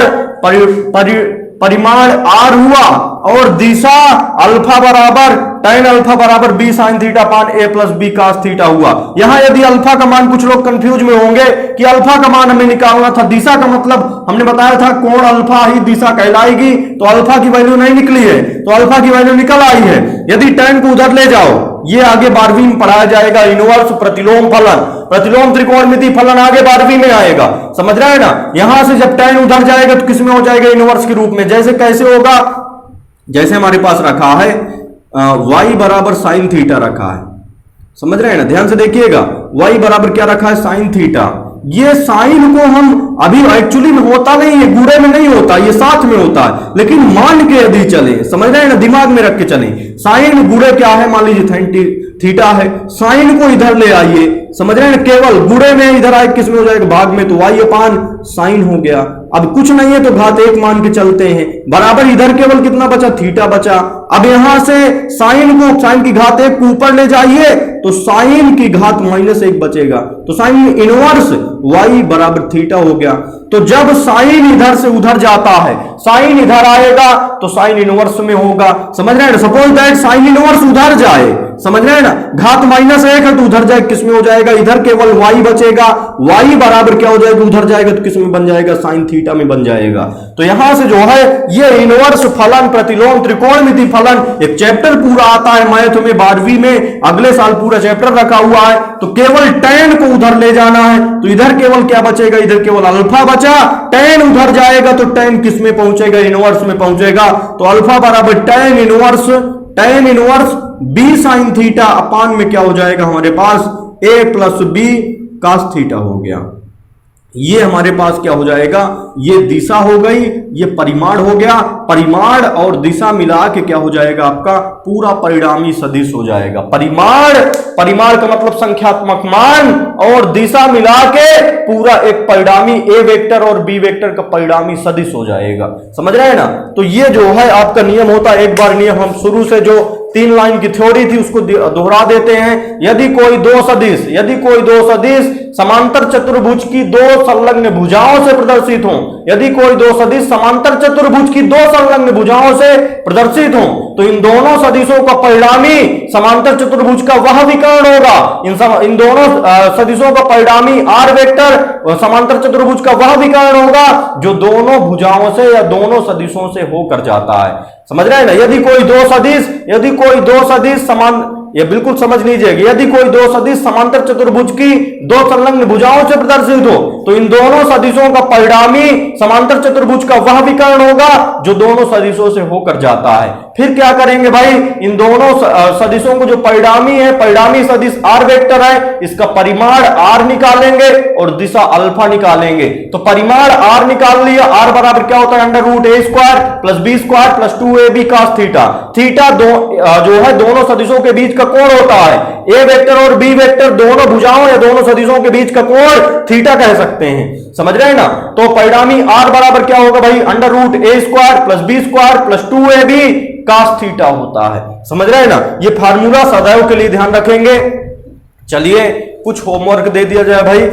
R हुआ, और दिशा अल्फा बराबर tan अल्फा बराबर B sine theta upon A plus B cos theta हुआ। यहां यदि अल्फा का मान, कुछ लोग कंफ्यूज में होंगे कि अल्फा का मान हमें निकालना था, दिशा का मतलब हमने बताया था कोण अल्फा ही दिशा कहलाएगी, तो अल्फा की वैल्यू नहीं निकली है, तो अल्फा की वैल्यू निकल आई है। यदि tan को उधर ले जाओ, ये आगे 12वीं में पढ़ाया जाएगा, इनवर्स प्रतिलोम फलन, प्रतिलोम त्रिकोणमिति फलन आगे 12वीं में आएगा, समझ रहे हैं ना। यहां से जब tan उधर जाएगा तो किस में हो जाएगा, इनवर्स के रूप में। जैसे कैसे होगा, जैसे हमारे पास रखा है y बराबर साइन थीटा रखा है, समझ रहे हैं ना, ध्यान से देखिएगा, y बराबर क्या रखा है साइन थीटा। ये साइन को हम अभी एक्चुअली में होता नहीं है, गुणे में नहीं होता, ये साथ में होता है, लेकिन मान के यदि चले, समझ रहे हैं ना, दिमाग में रख के चले, साइन गुणे क्या है, मान लीजिए थीटा है, साइन को इधर ले आइए, समझ रहे हैं, केवल गुणे में इधर आए किस में हो जाएगा, भाग में, तो y अपान साइन हो गया। अब कुछ नहीं है तो घात 1 मान के चलते हैं, बराबर इधर केवल कितना बचा, थीटा बचा। अब यहां से साइन की घात 1 को ऊपर ले जाइए तो साइन की घात -1 बचेगा, तो साइन इनवर्स y बराबर थीटा हो गया। तो जब साइन इधर से उधर जाता है, साइन इधर आएगा तो साइन इनवर्स में होगा, समझ रहे हैं ना। सपोज दैट साइन इनवर्स उधर जाए, समझ रहे हैं ना, घात -1 है तो उधर जाए किस में हो जाएगा, इधर केवल y बचेगा, y बराबर क्या हो जाएगा, उधर जाएगा तो किस में बन जाएगा, साइन थीटा में बन जाएगा। तो यहां से जो है ये इनवर्स फलन, प्रतिलोम त्रिकोणमिति फलन, एक चैप्टर पूरा आता है मैथ में 12वीं में, अगले साल पूरा चैप्टर रखा हुआ है। तो केवल tan को उधर ले जाना है, तो इधर केवल क्या बचेगा, इधर केवल अल्फा बचा, tan उधर जाएगा तो tan किस में पहुंचेगा, इनवर्स में पहुंचेगा, तो अल्फा बराबर tan inverse B sine theta upon में क्या हो जाएगा हमारे पास, A plus B cos theta हो गया। ये हमारे पास क्या हो जाएगा, ये दिशा हो गई, ये परिमाण हो गया, परिमाण और दिशा मिला के क्या हो जाएगा, आपका पूरा परिणामी सदिश हो जाएगा। परिमाण का मतलब संख्यात्मक मान, और दिशा मिला के पूरा एक परिणामी ए वेक्टर और बी वेक्टर का परिणामी सदिश हो जाएगा। समझ रहे हैं ना? तो ये जो है आपका नियम होता है। एक बार नियम हम शुरू से जो 3 लाइन की थ्योरी थी उसको दोहरा देते हैं। यदि कोई दो सदिश समांतर चतुर्भुज की दो संलग्न भुजाओं से प्रदर्शित हो, यदि कोई दो सदिश समांतर चतुर्भुज की दो संलग्न भुजाओं से प्रदर्शित हो, तो इन दोनों सदिशों का परिणामी समांतर चतुर्भुज का वह विकर्ण होगा। इन दोनों सदिशों का परिणामी आर वेक्टर समांतर चतुर्भुज का वह विकर्ण होगा जो दोनों भुजाओं से या दोनों सदिशों से होकर जाता है। समझ रहे हैं ना? यदि कोई दो सदिश समान, ये बिल्कुल समझ लीजिएगा, यदि कोई दो सदिश समांतर चतुर्भुज की दो संलग्न भुजाओं से प्रदर्शित हो, तो इन दोनों सदिशों का परिणामी समांतर चतुर्भुज का वह विकर्ण होगा जो दोनों सदिशों से होकर जाता है। फिर क्या करेंगे भाई? इन दोनों सदिशों को जो परिणामी है, परिणामी सदिश आर वेक्टर है, इसका परिमाण आर निकालेंगे और दिशा अल्फा निकालेंगे। तो परिमाण आर निकाल लिया। आर बराबर क्या होता है? अंडर रूट ए square plus B square plus 2ab cos theta. Theta जो है दोनों सदिशों के बीच का कोण होता है। ए वेक्टर और बी वेक्टर दोनों भुजाओं या दोनों सदिशों के बीच का कोण थीटा कह सकते हैं। समझ रहे हैं ना? तो परिणामी आर बराबर क्या होगा भाई? अंडर रूट ए square plus B square plus 2ab cos theta होता है। समझ रहे हैं ना? ये फार्मूला सदैव के लिए ध्यान रखेंगे। चलिए कुछ होमवर्क दे दिया जाए भाई।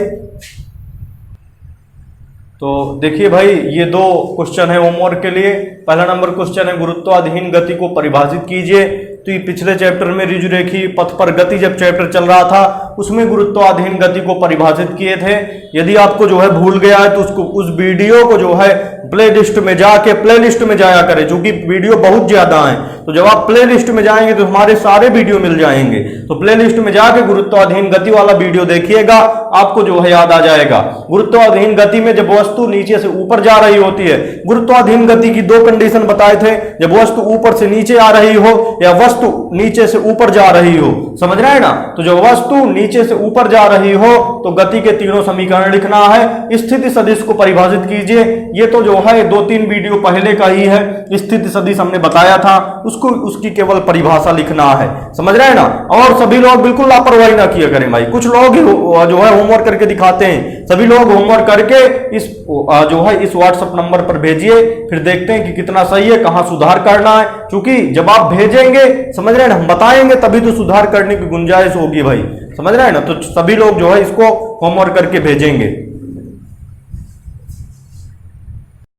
तो देखिए भाई, ये 2 क्वेश्चन है होमवर्क के लिए। पहला नंबर क्वेश्चन है गुरुत्वाधीन गति को परिभाषित कीजिए। तो ये पिछले चैप्टर में ऋजुरेखीय पथ पर गति जब चैप्टर चल रहा था उसमें गुरुत्वाधीन गति को परिभाषित किए थे। यदि आपको जो है भूल गया है तो उसको उस वीडियो को जो है प्लेलिस्ट में जाया करें, क्योंकि वीडियो बहुत ज्यादा है। तो जब आप प्लेलिस्ट में जाएंगे तो हमारे सारे वीडियो मिल जाएंगे। तो प्लेलिस्ट में जाके गुरुत्वाधीन गति वाला वीडियो देखिएगा, आपको जो है याद आ जाएगा। गुरुत्वाधीन गति में जब वस्तु नीचे से ऊपर जा रही होती है, गुरुत्वाधीन गति की 2 कंडीशन बताए थे, जब वस्तु ऊपर से नीचे आ रही हो या वस्तु नीचे से ऊपर जा रही हो। समझ रहे हैं ना? तो जब वस्तु नीचे से ऊपर जा रही हो तो गति के तीनों समीकरण लिखना है। स्थिति सदिश को परिभाषित कीजिए। ये तो जो है 2-3 वीडियो पहले का ही है। स्थिति सदिश हमने बताया था, उसकी केवल परिभाषा लिखना है। समझ रहे हैं ना? और सभी लोग बिल्कुल लापरवाही ना किया करें भाई। कुछ लोग जो है होमवर्क करके दिखाते हैं। सभी लोग होमवर्क करके इस व्हाट्सएप नंबर पर भेजिए, फिर देखते हैं कि कितना सही है, कहां सुधार करना है। क्योंकि जब आप भेजेंगे, समझ रहे हैं ना, हम बताएंगे तभी तो सुधार करने की गुंजाइश होगी भाई। समझ रहे हैं ना? तो सभी लोग जो है इसको होमवर्क करके भेजेंगे।